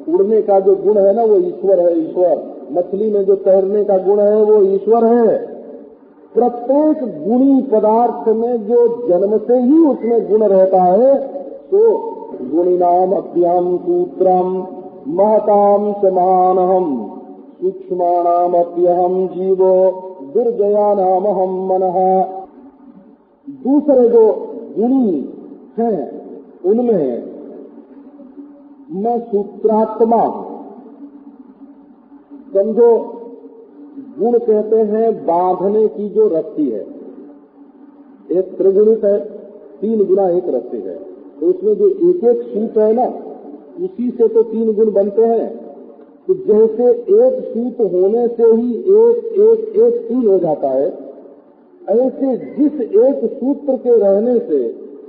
उड़ने का जो गुण है ना वो ईश्वर है, ईश्वर। मछली में जो तैरने का गुण है वो ईश्वर है। प्रत्येक गुणी पदार्थ में जो जन्म से ही उसमें गुण रहता है, तो गुणिनाम अप्यहम सूत्रम महताम समानहम सूक्ष्माणाम अप्यहम जीवो दुर्जयानाम हम मनः। दूसरे जो गुणी हैं उनमें मैं सूत्रात्मा हूं। समझो, गुण कहते हैं बांधने की जो रस्सी है, एक त्रिगुणित है, 3 गुना एक रस्सी है, तो उसमें जो एक एक सूत है ना, उसी से तो 3 गुण बनते हैं। तो जैसे एक सूत होने से ही एक एक एक 3 हो जाता है, ऐसे जिस एक सूत्र के रहने से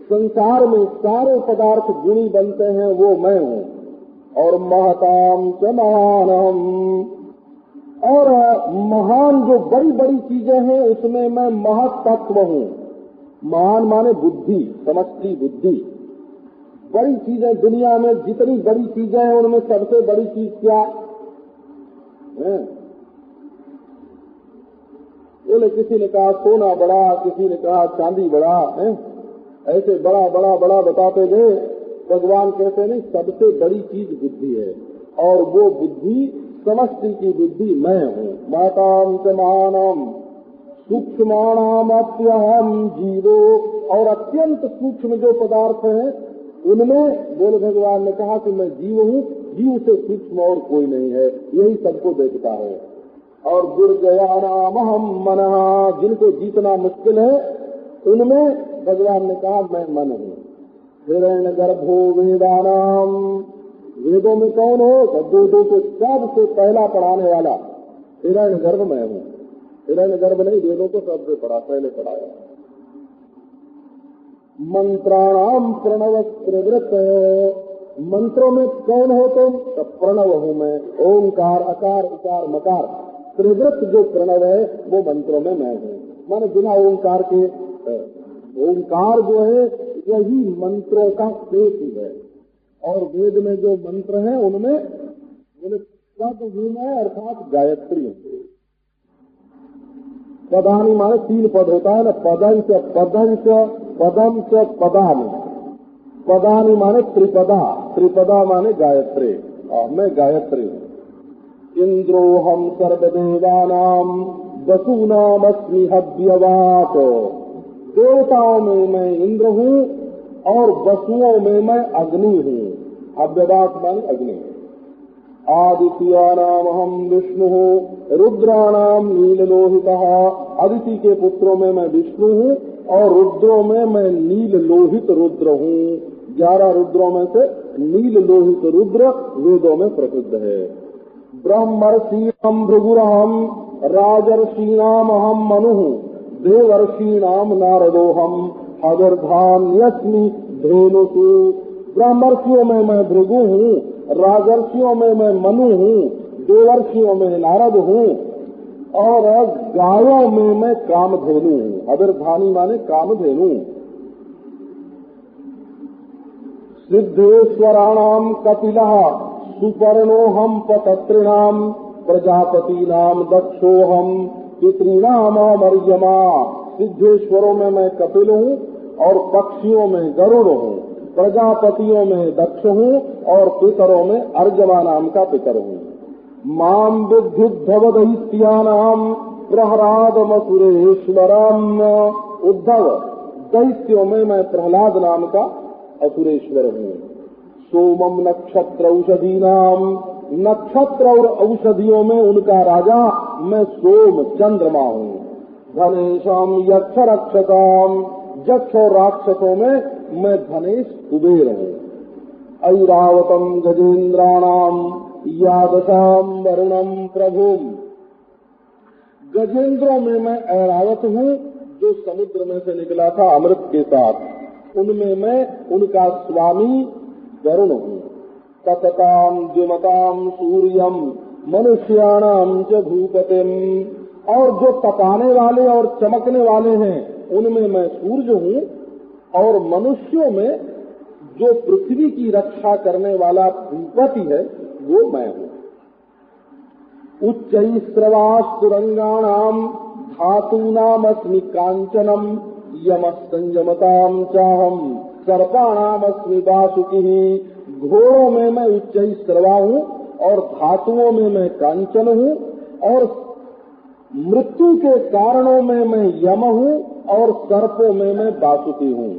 संसार में सारे पदार्थ गुणी बनते हैं, वो मैं हूँ। और महताम च महानहम, और महान जो बड़ी बड़ी चीजें हैं उसमें मैं महत तत्व हूँ। महान माने बुद्धि, समष्टि बुद्धि। बड़ी चीजें दुनिया में जितनी बड़ी चीजें हैं उनमें सबसे बड़ी चीज क्या? बोले किसी ने कहा सोना बड़ा, किसी ने कहा चांदी बड़ा है, ऐसे बड़ा बड़ा बड़ा बताते गए। भगवान कहते नहीं, सबसे बड़ी चीज बुद्धि है, और वो बुद्धि समष्टि की बुद्धि मैं हूँ। माताम च मानम सूक्ष्माणाम अप्यहम जीवो, और अत्यंत सूक्ष्म जो पदार्थ हैं उनमें बोले भगवान ने कहा कि मैं जीव हूँ, जीव से सूक्ष्म और कोई नहीं है, यही सबको देखता है। और दुर्जयानाम हम मनः, जिनको जीतना मुश्किल है उनमें भगवान ने कहा मैं मन हूँ। हिरण्य गर्भो वेदानाम, वेदों में कौन हो? वेदों को सबसे पहला पढ़ाने वाला हिरण्य गर्भ मैं हूँ। हिरण्य गर्भ नहीं, वेदों को सबसे पहले पढ़ाया। मंत्राणाम प्रणव त्रिवृत, मंत्रों में कौन हो तुम? तो प्रणव हूँ मैं, ओंकार अकार उकार मकार, त्रिवृत जो प्रणव है वो मंत्रों में मैं हूँ। माने बिना ओंकार के, ओंकार जो है यही मंत्रों का हेतु है। और वेद में जो मंत्र हैं उनमें बोले पद हूँ मैं, अर्थात गायत्री। पदानी माने 3 पद होता है ना, पदंच पदंच पदम च पदानी। पदानी माने त्रिपदा, त्रिपदा माने गायत्री। मैं गायत्री हूँ। इंद्रोहम सर्वदेवानाम वसूनामस्मि हव्यवात, देवताओं में मैं इंद्र हूँ और वसुओं में मैं अग्नि हूँ। हव्यवात माने अग्नि। आदित्यानाम हम विष्णु हूँ, रुद्राणाम नीललोहितः, आदित्य के पुत्रों में मैं विष्णु हूँ और रुद्रों में मैं नील लोहित रुद्र हूँ। 11 रुद्रों में से नील लोहित रुद्र वेदों में प्रसिद्ध है। ब्रह्मर्षीणाम भृगुरहम, राजर्षीणाम अहम मनुः, देवर्षीणाम नारदोहम, हविर्धान्यस्मि धेनुषु। ब्रह्मर्षियों में मैं भृगु हूँ, राजर्षियों में मैं मनु हूँ, देवर्षियों में नारद हूँ और गायों में मैं कामधेनु हूँ। हविर्धानी माने कामधेनु। सिद्धेश्वराणाम कपिलः, सुपर्णोहम पतत्रिणाम, प्रजापतीनाम दक्षोहम, पितॄणाम अमर्यमा। सिद्धेश्वरों में मैं कपिल हूँ और पक्षियों में गरुड़ हूँ, प्रजापतियों में दक्ष हूँ और पितरों में अर्जमा नाम का पितर हूँ। माम विद्युद्धव दैत्यानाम प्रहलादमसुरेश्वरम, उद्धव दैत्यों में मैं प्रहलाद नाम का असुरेश्वर हूँ। सोमम नक्षत्र औषधीनाम, नक्षत्र और औषधियों में उनका राजा मैं सोम चंद्रमा हूँ। धनेशम यक्ष रक्षसाम, यक्ष और राक्षसों में मैं धनेश कुबेर हूँ। ऐरावतम गजेन्द्राणाम यादसाम वरुणम प्रभुम, गजेंद्रों में मैं ऐरावत हूँ जो समुद्र में से निकला था अमृत के साथ, उनमें मैं उनका स्वामी वरुण हूँ। ततताम द्युमताम सूर्यम मनुष्याणाम च भूपतिम, और जो तपाने वाले और चमकने वाले हैं उनमें मैं सूर्य हूँ और मनुष्यों में जो पृथ्वी की रक्षा करने वाला भूपति है वो मैं हूँ। उच्चैस्रवास्तुरंगाणाम धातूनामस्मि कांचनम, यमः संयमताम चाहम, सर्पाणामस्मि वासुकी। घोड़ों में मैं उच्चैस्रवा हूँ और धातुओं में मैं कांचन हूँ और मृत्यु के कारणों में मैं यम हूँ और सर्पों में मैं वासुकी हूँ।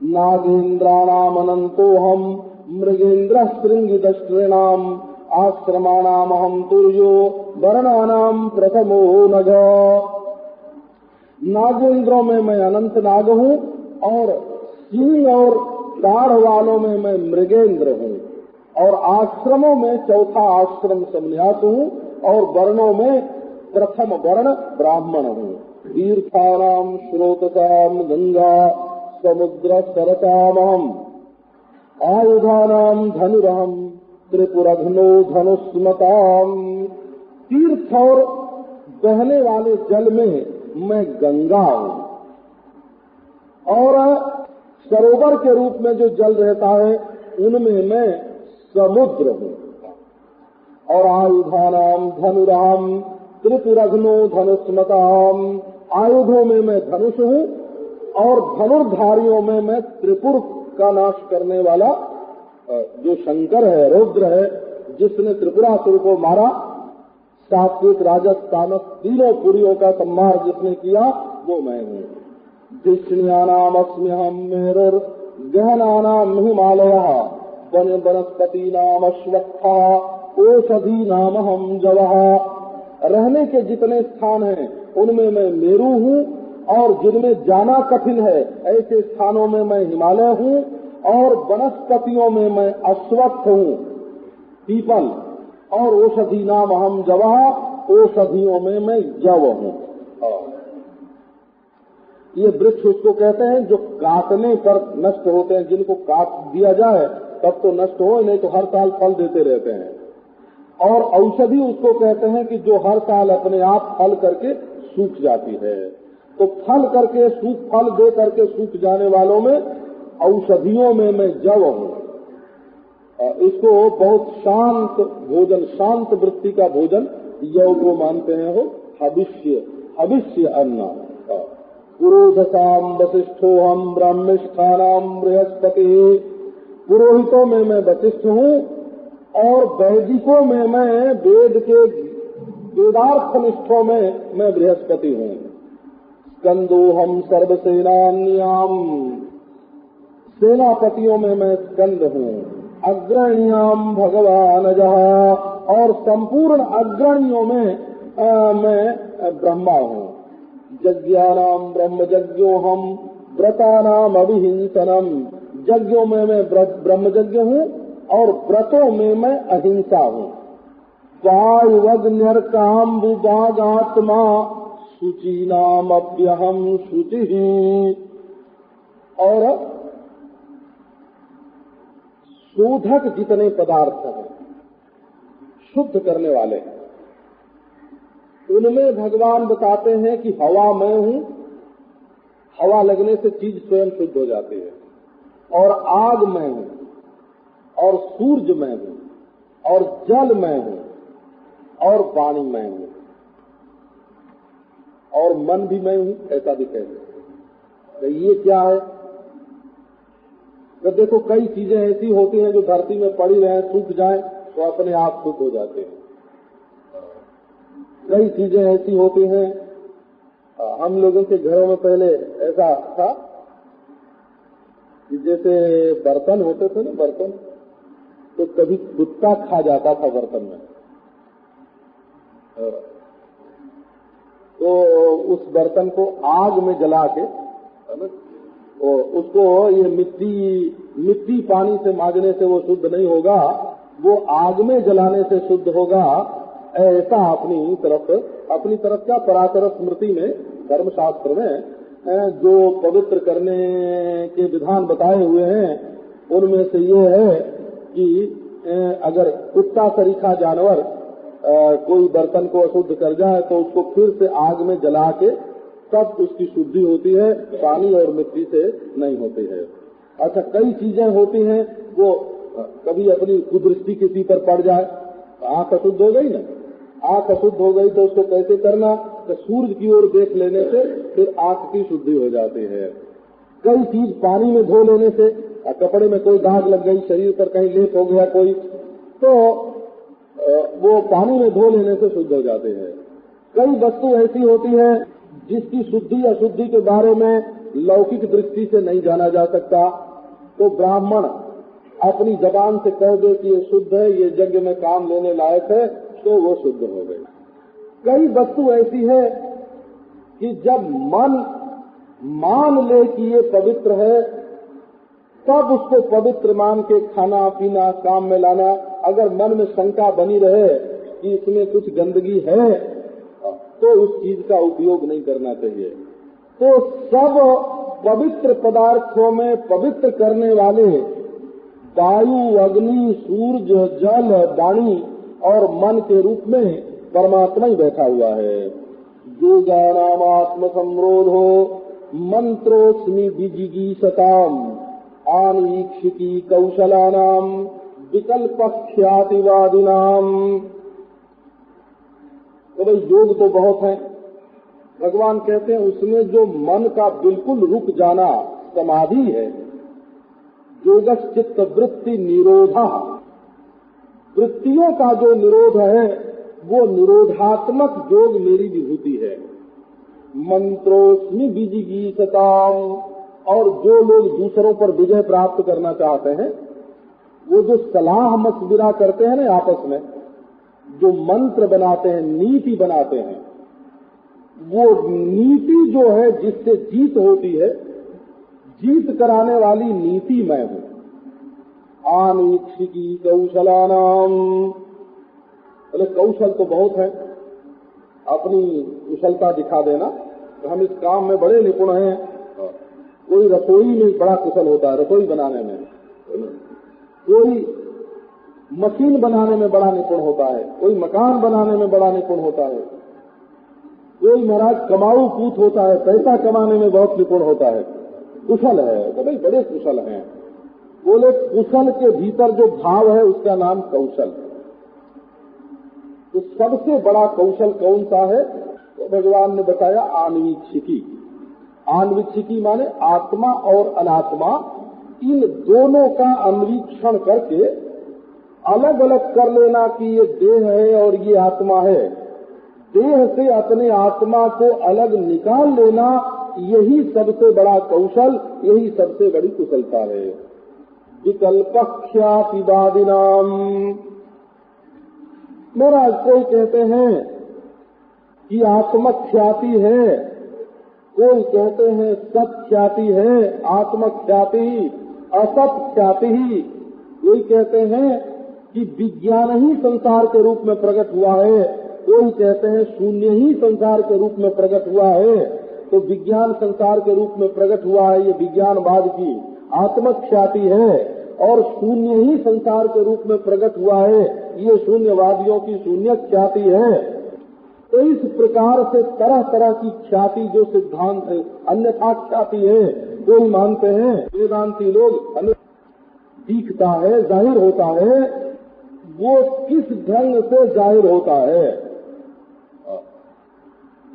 नागेन्द्राणाम अनंतोहम, मृगेन्द्र श्रृंगिदष्ट्रिणाम, आश्रमाणाम अहम तुर्यो, वर्णानाम प्रथमो नग। नागेंद्रों में मैं अनंत नाग हूँ और सिंह और दाढ़ वालों में मैं मृगेंद्र हूँ और आश्रमों में चौथा आश्रम संन्यास हूँ और वर्णों में प्रथम वर्ण ब्राह्मण हूँ। तीर्थानाम श्रोतसाम गंगा, समुद्र सरसामहम, आयुधानाम धनुरहम, त्रिपुरघ्नो धनुष्मताम। तीर्थ और बहने वाले जल में मैं गंगा हूँ और सरोवर के रूप में जो जल रहता है उनमें मैं समुद्र हूँ और आयुधानाम धनुराम त्रिपुरघ्नो धनुष्मताम, आयुधों में मैं धनुष हूँ और धनुर्धारियों में मैं त्रिपुर का नाश करने वाला जो शंकर है, रुद्र है, जिसने त्रिपुरासुर को मारा, सात्विक राजस तामस तीनों पुरियों का संहार जिसने किया, वो मैं हूँ। धिष्ण्यानाम अस्म्यहम मेरुर गहनानाम हिमालयः वनस्पति नाम अश्वत्था औषधि नाम हम जवः। रहने के जितने स्थान हैं उनमें मैं मेरु हूँ और जिनमें जाना कठिन है ऐसे स्थानों में मैं हिमालय हूँ और वनस्पतियों में मैं अश्वत्थ हूँ, पीपल, और औषधि नाम हम जवः, औषधियों में मैं जव हूँ। ये वृक्ष उसको कहते हैं जो काटने पर नष्ट होते हैं, जिनको काट दिया जाए तब तो नष्ट हो, नहीं तो हर साल फल देते रहते हैं। और औषधि उसको कहते हैं कि जो हर साल अपने आप फल करके सूख जाती है। तो फल करके सूख, फल दे करके सूख जाने वालों में, औषधियों में मैं जव हूँ। इसको बहुत शांत भोजन, शांत वृत्ति का भोजन यव को मानते हैं। हो हविष्य अन्न। पुरोधसाम वशिष्ठो हम ब्रह्मिष्ठानाम बृहस्पति, पुरोहितों में मैं वशिष्ठ हूँ और वैदिकों में मैं वेद के वेदार्थनिष्ठों में मैं बृहस्पति हूँ। स्कंदो हम सर्वसेनान्याम, सेनापतियों में मैं स्कंद हूँ। अग्रणीयाम भगवान जहा, और संपूर्ण अग्रणियों में मैं ब्रह्मा हूँ। यज्ञानाम ब्रह्म यज्ञो हम व्रतानाम अभिहिंसनम, यज्ञों में मैं ब्रह्म यज्ञ हूँ और व्रतों में मैं अहिंसा हूँ। वायुवग्न्यर्काम्बुवागात्मा शुचीनाम अप्यहम शुचि, और शोधक जितने पदार्थ हैं, शुद्ध करने वाले हैं, उनमें भगवान बताते हैं कि हवा मैं हूँ, हवा लगने से चीज स्वयं शुद्ध हो जाती है, और आग मैं हूँ, और सूर्य मैं हूँ, और जल मैं हूँ, और वाणी मैं हूँ, और मन भी मैं हूँ, ऐसा भी कहते हैं। तो ये क्या है? तो देखो कई चीजें ऐसी होती हैं जो धरती में पड़ी रहे, सूख जाए तो अपने आप शुद्ध हो जाते हैं। कई चीजें ऐसी होती हैं, हम लोगों के घरों में पहले ऐसा था कि जैसे बर्तन होते थे ना, बर्तन, तो कभी कुत्ता खा जाता था बर्तन में, तो उस बर्तन को आग में जला के, उसको ये मिट्टी पानी से मांजने से वो शुद्ध नहीं होगा, वो आग में जलाने से शुद्ध होगा। ऐसा अपनी तरफ क्या, पराशर स्मृति में, धर्मशास्त्र में जो पवित्र करने के विधान बताए हुए हैं, उनमें से ये है कि अगर कुत्ता सरीखा जानवर कोई बर्तन को अशुद्ध कर जाए तो उसको फिर से आग में जला के तब उसकी शुद्धि होती है, पानी और मिट्टी से नहीं होती है। अच्छा, कई चीजें होती हैं, वो कभी अपनी कुदृष्टि किसी पर पड़ जाए, आंख अशुद्ध हो गई ना, आंख अशुद्ध हो गई तो उसको कैसे करना, तो सूर्य की ओर देख लेने से फिर आंख की शुद्धि हो जाती है। कई चीज पानी में धो लेने से, कपड़े में कोई दाग लग गई, शरीर पर कहीं लेप हो गया कोई, तो वो पानी में धो लेने से शुद्ध हो जाते हैं। कई वस्तु ऐसी होती है जिसकी शुद्धि अशुद्धि के बारे में लौकिक दृष्टि से नहीं जाना जा सकता, तो ब्राह्मण अपनी जबान से कह दे कि ये शुद्ध है, ये यज्ञ में काम लेने लायक है, तो वो शुद्ध हो गई। कई वस्तु ऐसी है कि जब मन मान ले कि ये पवित्र है, तब उसको पवित्र मान के खाना पीना काम में लाना। अगर मन में शंका बनी रहे कि इसमें कुछ गंदगी है, तो उस चीज का उपयोग नहीं करना चाहिए। तो सब पवित्र पदार्थों में पवित्र करने वाले वायु, अग्नि, सूर्य, जल, वाणी और मन के रूप में परमात्मा ही बैठा हुआ है। योगानाम आत्म संरोधो मंत्रोस्मि विजिगीषताम आनीक्षिकी कौशलानाम विकल्प ख्यातिवादिनाम तो भाई योग तो बहुत है। भगवान कहते हैं उसमें जो मन का बिल्कुल रुक जाना समाधि है। योगश्चित्त वृत्ति निरोधा, वृत्तियों का जो निरोध है वो निरोधात्मक योग मेरी विभूति है। मंत्रोस्मि विजिगीषताम, और जो लोग दूसरों पर विजय प्राप्त करना चाहते हैं वो जो सलाह मशविरा करते हैं ना आपस में, जो मंत्र बनाते हैं, नीति बनाते हैं, वो नीति जो है जिससे जीत होती है, जीत कराने वाली नीति मैं हूँ। आनवीक्षिकी कौशलानाम, बोले कौशल तो बहुत है, अपनी कुशलता दिखा देना तो हम इस काम में बड़े निपुण हैं। कोई रसोई में बड़ा कुशल होता है, रसोई बनाने में, कोई मशीन बनाने में बड़ा निपुण होता है, कोई मकान बनाने में बड़ा निपुण होता है, कोई महाराज कमाऊ पूत होता है, पैसा कमाने में बहुत निपुण होता है, कुशल है। तो भाई बड़े कुशल हैं। बोले कुशल के भीतर जो भाव है उसका नाम कौशल। तो सबसे बड़ा कौशल कौन सा है? तो भगवान ने बताया आन्वीक्षिकी। आन्वीक्षिकी माने आत्मा और अनात्मा, इन दोनों का अन्वीक्षण करके अलग अलग कर लेना कि ये देह है और ये आत्मा है। देह से अपने आत्मा को अलग निकाल लेना, यही सबसे बड़ा कौशल, यही सबसे बड़ी कुशलता है। विकल्पख्यातिवादिनाम, महाराज कोई कहते हैं कि आत्मख्याति है, कोई कहते हैं सत्ख्याति है, आत्मख्याति असत ख्याति ही, कोई कहते हैं कि विज्ञान ही संसार के रूप में प्रकट हुआ है, कोई कहते हैं शून्य ही संसार के रूप में प्रकट हुआ है। तो विज्ञान संसार के रूप में प्रकट हुआ है, ये विज्ञानवाद की आत्मख्याति है, और शून्य ही संसार के रूप में प्रकट हुआ है, ये शून्यवादियों की शून्य ख्याति है। तो इस प्रकार से तरह तरह की ख्याति जो सिद्धांत है, अन्यथा ख्याति है, कोई मानते हैं वेदांती लोग दिखता है, जाहिर होता है, वो किस ढंग से जाहिर होता है,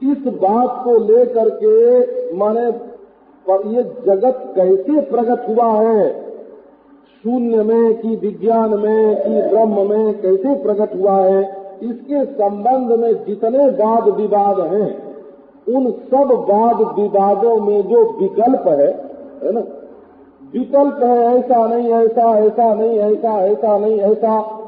इस बात को लेकर के माने पर ये जगत कैसे प्रकट हुआ है, शून्य में कि विज्ञान में कि ब्रह्म में कैसे प्रकट हुआ है, इसके संबंध में जितने वाद विवाद हैं, उन सब वाद विवादों में जो विकल्प है ना, विकल्प है ऐसा नहीं ऐसा, ऐसा नहीं ऐसा, ऐसा नहीं ऐसा,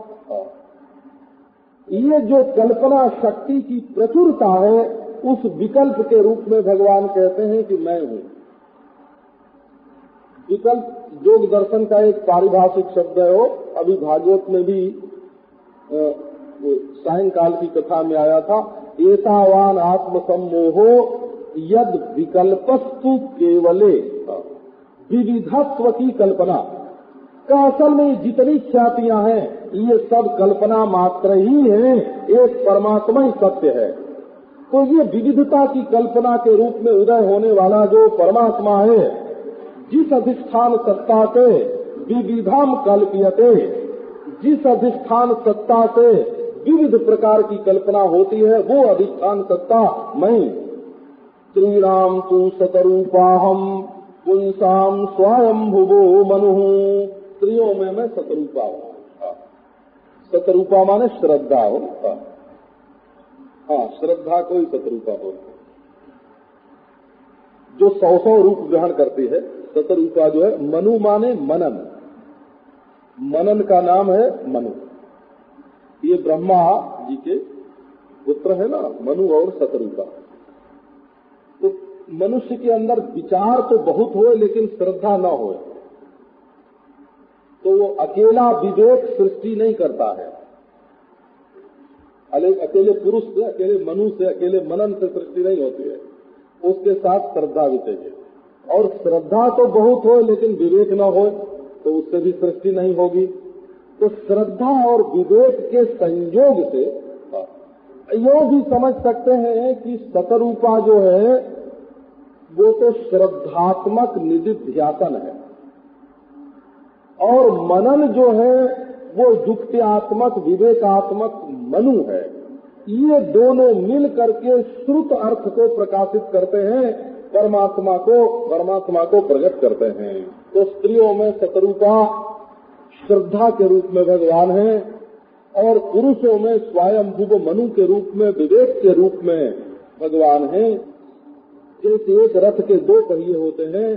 ये जो कल्पना शक्ति की प्रचुरता है, उस विकल्प के रूप में भगवान कहते हैं कि मैं हूँ। विकल्प योग दर्शन का एक पारिभाषिक शब्द है। वो अभी भागवत में भी सायंकाल की कथा में आया था, एतावान आत्म सम्मोहो यद विकल्पस्तु केवले, विविधत्व की कल्पना का असल में जितनी ख्यातियां हैं ये सब कल्पना मात्र ही है, एक परमात्मा ही सत्य है। तो ये विविधता की कल्पना के रूप में उदय होने वाला जो परमात्मा है, जिस अधिष्ठान सत्ता से विविधम कल्प्यते, जिस अधिष्ठान सत्ता से विविध प्रकार की कल्पना होती है, वो अधिष्ठान सत्ता मैं। श्रीराम तु सतरूपाहम पुंसाम स्वयंभुवो मनुः, स्त्रियों में मैं सतरूपा हूँ। सतरूपा माने श्रद्धा हो, हाँ श्रद्धा को ही सतरूपा हो, जो 100 रूप ग्रहण करती है। सतरूपा जो है, मनु माने मनन, मनन का नाम है मनु। ये ब्रह्मा जी के पुत्र है ना मनु और सतरूपा। तो मनुष्य के अंदर विचार तो बहुत होए लेकिन श्रद्धा न होए, तो वो अकेला विवेक सृष्टि नहीं करता है। अकेले पुरुष से, अकेले मनु से, अकेले मनन से सृष्टि नहीं होती है, उसके साथ श्रद्धा भी चाहिए। और श्रद्धा तो बहुत हो लेकिन विवेक न हो तो उससे भी सृष्टि नहीं होगी। तो श्रद्धा और विवेक के संयोग से यो भी समझ सकते हैं कि सतरूपा जो है वो तो श्रद्धात्मक निधिध्यासन है, और मनन जो है वो युक्त्यात्मक विवेकात्मक मनु है। ये दोनों मिल करके श्रुत अर्थ को प्रकाशित करते हैं, परमात्मा को प्रकट करते हैं। तो स्त्रियों में शतरूपा श्रद्धा के रूप में भगवान है, और पुरुषों में स्वयंभुव मनु के रूप में, विवेक के रूप में भगवान है। जैसे एक रथ के दो पहिए होते हैं,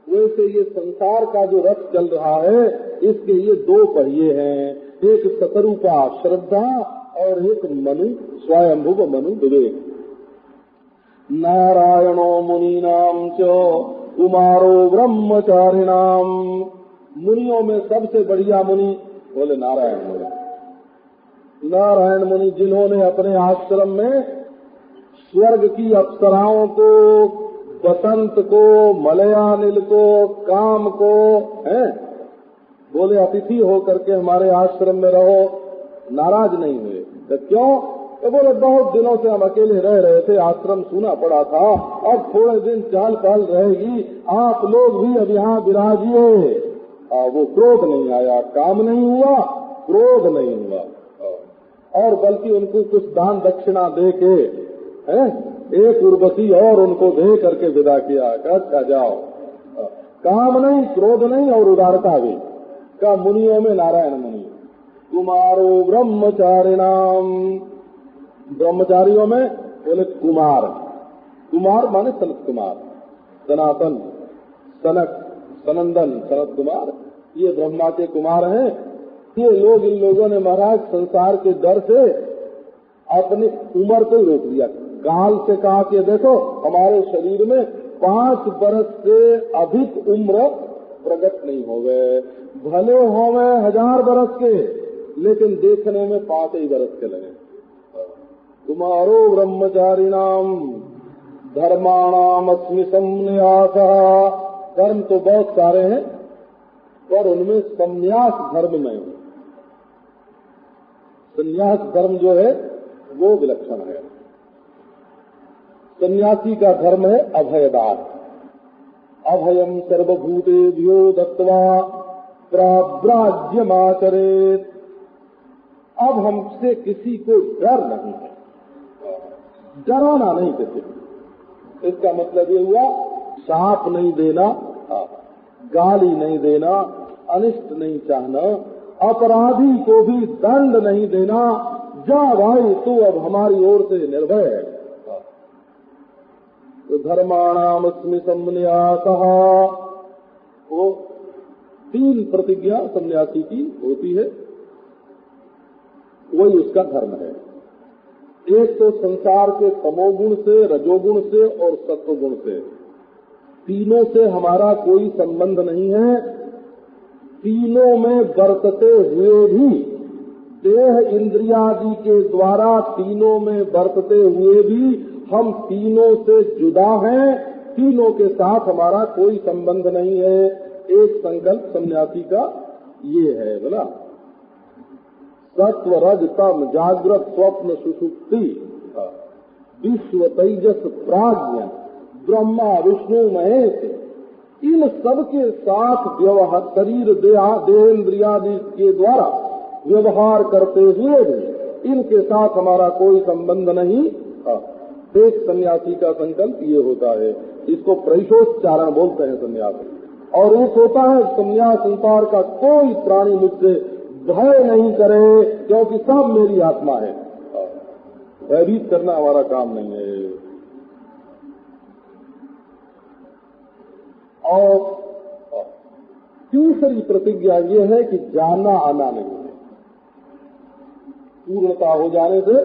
वैसे ये संसार का जो रथ चल रहा है, इसके ये दो पहिए हैं, एक शतरूपा श्रद्धा और एक मनु, स्वयंभुव मनु विवेक। नारायणो मुनीनाम च कुमारो ब्रह्मचारिणाम। मुनियों में सबसे बढ़िया मुनि बोले नारायण मुनि। नारायण मुनि जिन्होंने अपने आश्रम में स्वर्ग की अप्सराओं को, बसंत को, मलयानिल को, काम को हैं, बोले अतिथि हो करके हमारे आश्रम में रहो, नाराज नहीं हुए। तो क्यों? तो बोले बहुत दिनों से हम अकेले रह रहे थे, आश्रम सूना पड़ा था, अब थोड़े दिन चहल पहल रहेगी, आप लोग भी अब यहाँ विराजिए। वो क्रोध नहीं आया, काम नहीं हुआ, क्रोध नहीं हुआ, और बल्कि उनको कुछ दान दक्षिणा दे के एक उर्वशी और उनको दे करके विदा किया। अच्छा जाओ, काम नहीं, क्रोध नहीं और उदारता भी का मुनियों में नारायण मुनि। कुमारो ब्रह्मचारिणाम। ब्रह्मचारियों में बोले कुमार। कुमार माने सनत कुमार, सनातन, सनक, सनंदन, सनत कुमार, ये ब्रह्मा के कुमार हैं। ये लोग, इन लोगों ने महाराज संसार के डर से अपनी उम्र को ही रोक दिया। काल से कहा कि देखो हमारे शरीर में 5 बरस से अधिक उम्र प्रकट नहीं हो गए, भले हो गए 1000 बरस के, लेकिन देखने में 5 ही बरस के लगे। तुम्हारो ब्रह्मचारिणाम धर्माणाम अस्मि संन्यासः। धर्म तो बहुत सारे हैं, पर उनमें संन्यास धर्म में हूँ। संन्यास धर्म जो है वो विलक्षण है। सन्यासी का धर्म है अभयदान। अभयम सर्वभूतेभ्यो दत्त्वा प्राव्राज्यमाचरेत्। अब हमसे किसी को डर नहीं है, डराना नहीं किसी को। इसका मतलब ये हुआ शाप नहीं देना, गाली नहीं देना, अनिष्ट नहीं चाहना, अपराधी को भी दंड नहीं देना। जा भाई तू अब हमारी ओर से निर्भय है। तो धर्माणाम अस्मि संन्यासः। वो 3 प्रतिज्ञा सन्यासी की होती है, वही उसका धर्म है। एक तो संसार के तमोगुण से, रजोगुण से और सत्वगुण से, तीनों से हमारा कोई संबंध नहीं है। तीनों में बरतते हुए भी, देह इंद्रियादि के द्वारा तीनों में बरतते हुए भी हम तीनों से जुदा हैं। तीनों के साथ हमारा कोई संबंध नहीं है। एक संकल्प सन्यासी का ये है बोला, सत्व रज तम जागृत स्वप्न सुषुप्ति विश्व तेजस प्राज्ञ ब्रह्मा विष्णु महेश, इन सब के साथ व्यवहार, शरीर देहेंद्रियादि के द्वारा व्यवहार करते हुए भी इनके साथ हमारा कोई संबंध नहीं। एक सन्यासी का संकल्प ये होता है, इसको प्रैषोच्चारण बोलते हैं सन्यासी। और एक होता है सन्यास, संसार का कोई प्राणी मुझसे भय नहीं करे, क्योंकि सब मेरी आत्मा है। भयभीत करना हमारा काम नहीं है। और तीसरी प्रतिज्ञा ये है कि जाना आना नहीं है। पूर्णता हो जाने से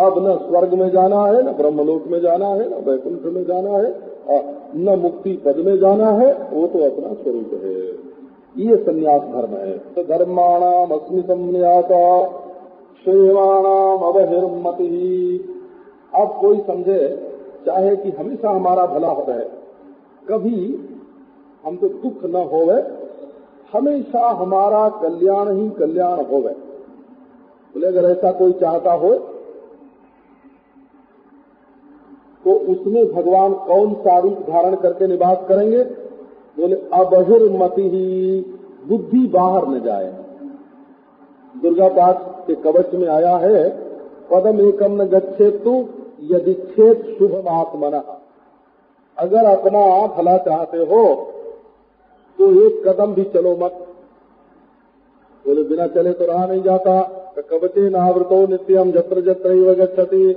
अब न स्वर्ग में जाना है, न ब्रह्मलोक में जाना है, न वैकुंठ में जाना है, न मुक्ति पद में जाना है, वो तो अपना स्वरूप है। ये संन्यास धर्म है। तो धर्माणाम अस्मि संन्यासा क्षेमाणाम अवहिर्मति। अब कोई समझे चाहे कि हमेशा हमारा भला हो है, कभी हमको दुख न होवे, हमेशा हमारा कल्याण ही कल्याण होवे। बोले अगर ऐसा कोई चाहता हो तो उसमें भगवान कौन सा रूप धारण करके निवास करेंगे? बोले अबहिर्मति ही, बुद्धि बाहर न जाए। दुर्गा पाठ के कवच में आया है, पदम एकम न गच्छेतु यदि छेद शुभम आत्मना। अगर अपना भला चाहते हो तो एक कदम भी चलो मत। बोले बिना चले तो रहा नहीं जाता। कवचे नावृतो नित्यम जत्र जत्र गच्छति।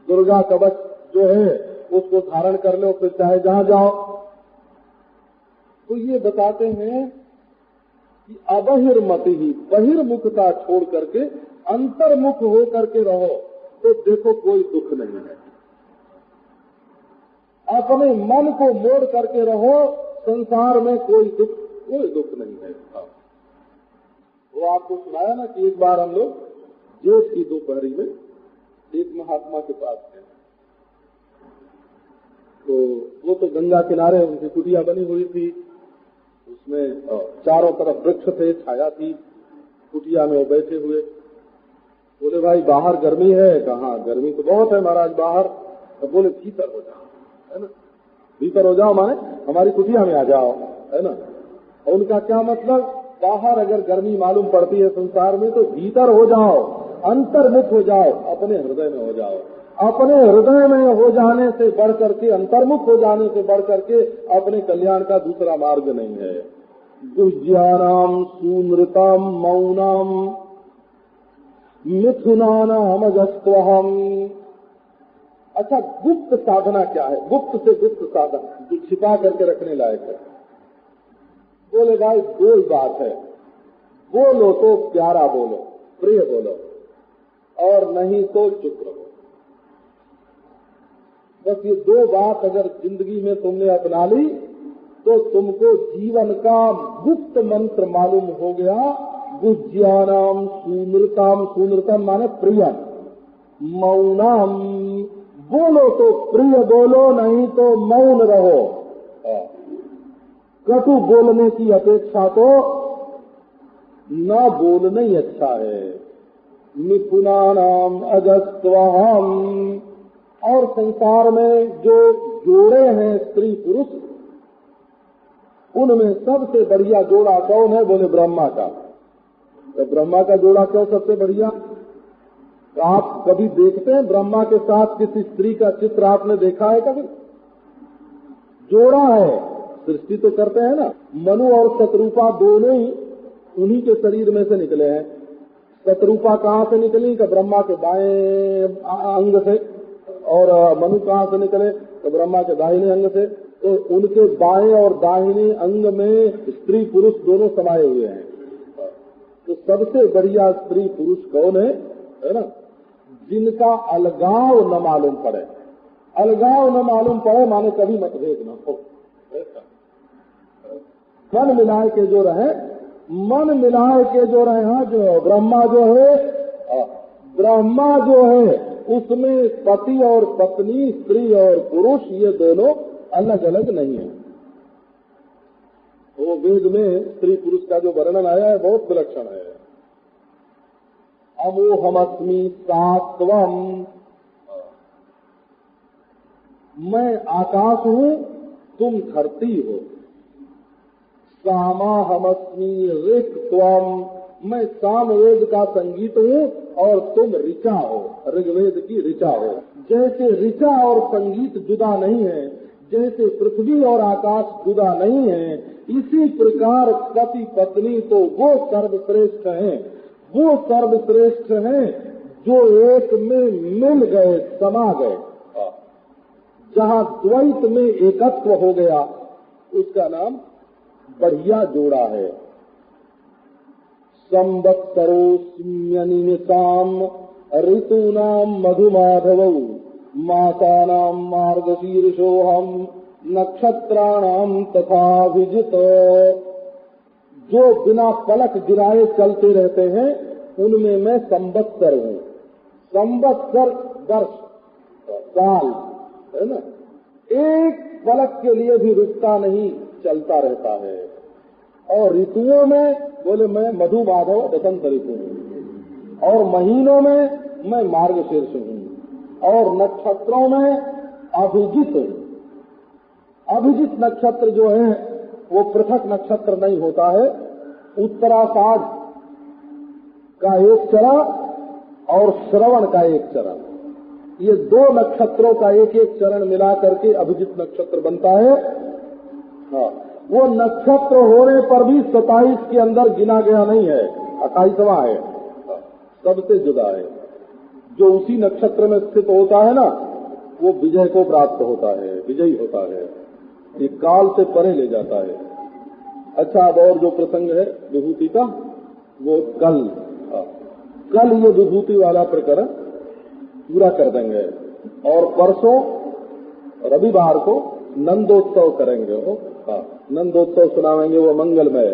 दुर्गा कवच जो है उसको धारण कर लो, फिर चाहे जहां जाओ। तो ये बताते हैं कि अबहिर्मति ही, बहिर्मुखता छोड़ करके अंतर्मुख हो करके रहो तो देखो कोई दुख नहीं है। अपने मन को मोड़ करके रहो, संसार में कोई दुख नहीं है। वो आपको सुनाया ना कि एक बार हम लोग जेठ की दोपहरी में एक महात्मा के पास गए, तो वो तो गंगा किनारे उनकी कुटिया बनी हुई थी, उसमें चारों तरफ वृक्ष थे, छाया थी, कुटिया में वो बैठे हुए। बोले भाई बाहर गर्मी है? कहाँ गर्मी तो बहुत है महाराज बाहर। तो बोले भीतर हो जाओ, है ना, भीतर हो जाओ माने हमारी कुटिया में आ जाओ, है ना। और उनका क्या मतलब, बाहर अगर गर्मी मालूम पड़ती है संसार में तो भीतर हो जाओ, अंतर्मुख हो जाओ, अपने हृदय में हो जाओ। अपने हृदय में हो जाने से बढ़ करके, अंतर्मुख हो जाने से बढ़ करके अपने कल्याण का दूसरा मार्ग नहीं है। दुज्ञानाम सुनृतम मौनम मिथुनानाम अगस्त्वहम। अच्छा, गुप्त साधना क्या है? गुप्त से गुप्त साधना जो छिपा करके रखने लायक है। बोले भाई दो ही बात है, बोलो तो प्यारा बोलो, प्रिय बोलो, और नहीं तो चुप रहो। बस ये दो बात अगर जिंदगी में तुमने अपना ली तो तुमको जीवन का गुप्त मंत्र मालूम हो गया। गुज्यानाम सुनृतम, सुनृतम माने प्रिय, मौनम, बोलो तो प्रिय बोलो, नहीं तो मौन रहो। कटु बोलने की अपेक्षा तो न बोलना ही अच्छा है। निपुणानाम अगस्त्वहम। और संसार में जो जोड़े हैं स्त्री पुरुष, उनमें सबसे बढ़िया जोड़ा कौन है? बोले ब्रह्मा का। तो ब्रह्मा का जोड़ा क्यों सबसे बढ़िया? तो आप कभी देखते हैं ब्रह्मा के साथ किसी स्त्री का चित्र आपने देखा है कभी? जोड़ा है, सृष्टि तो करते हैं ना। मनु और शतरूपा दोनों ही उन्हीं के शरीर में से निकले हैं। शतरूपा कहाँ से निकली? तो ब्रह्मा के बाएं अंग से, और मनु कहाँ से निकले? तो ब्रह्मा के दाहिने अंग से। तो उनके बाएं और दाहिने अंग में स्त्री पुरुष दोनों समाये हुए हैं। तो सबसे बढ़िया स्त्री पुरुष कौन है ना? जिनका अलगाव न मालूम पड़े। अलगाव न मालूम पड़े माने कभी मतभेद न हो। मन मिलाए के जो रहे, मन मिलाए के जो रहे। हाँ, जो ब्रह्मा जो है उसमें पति और पत्नी, स्त्री और पुरुष, ये दोनों अलग अलग नहीं है। वो वेद में स्त्री पुरुष का जो वर्णन आया है बहुत विलक्षण है। अमोहमस्मि सात्वम, मैं आकाश हूँ, तुम धरती हो। सामाहमस्मि ऋक्त्वम, मैं सामवेद का संगीत हूँ और तुम ऋचा हो, ऋग्वेद की ऋचा हो। जैसे ऋचा और संगीत जुदा नहीं है, जैसे पृथ्वी और आकाश जुदा नहीं है, इसी प्रकार पति पत्नी तो वो सर्वश्रेष्ठ हैं, वो सर्वश्रेष्ठ हैं जो एक में मिल गए, समा गए। जहाँ द्वैत में एकत्व हो गया उसका नाम बढ़िया जोड़ा है। संवत्सरोऽस्म्यनिमिषाम् ऋतूनां मधुमाधवौ मासानां मार्गशीर्षोऽहम् नक्षत्राणां तथाभिजित। जो बिना पलक गिराए चलते रहते हैं उनमें मैं संवत्सर हूँ। संवत्सर वर्ष, साल, है ना। एक पलक के लिए भी रुकता नहीं, चलता रहता है। और ऋतुओं में बोले मैं मधु माधव बसंत ऋतु हूँ, और महीनों में मैं मार्गशीर्ष हूँ, और नक्षत्रों में अभिजित हूँ। अभिजित नक्षत्र जो है वो पृथक नक्षत्र नहीं होता है। उत्तराषाढ़ का एक चरा और श्रवण का एक चरण, ये दो नक्षत्रों का एक एक चरण मिला करके अभिजित नक्षत्र बनता है। हाँ, वो नक्षत्र होने पर भी 27 के अंदर गिना गया नहीं है, 28वां है, सबसे जुदा है। जो उसी नक्षत्र में स्थित होता है ना, वो विजय को प्राप्त होता है, विजयी होता है, ये काल से परे ले जाता है। अच्छा, अब और जो प्रसंग है विभूति का, वो कल ये विभूति वाला प्रकरण पूरा कर देंगे, और परसों रविवार को नंदोत्सव करेंगे। नंदोत्सव सुनावेंगे, वो मंगलमय।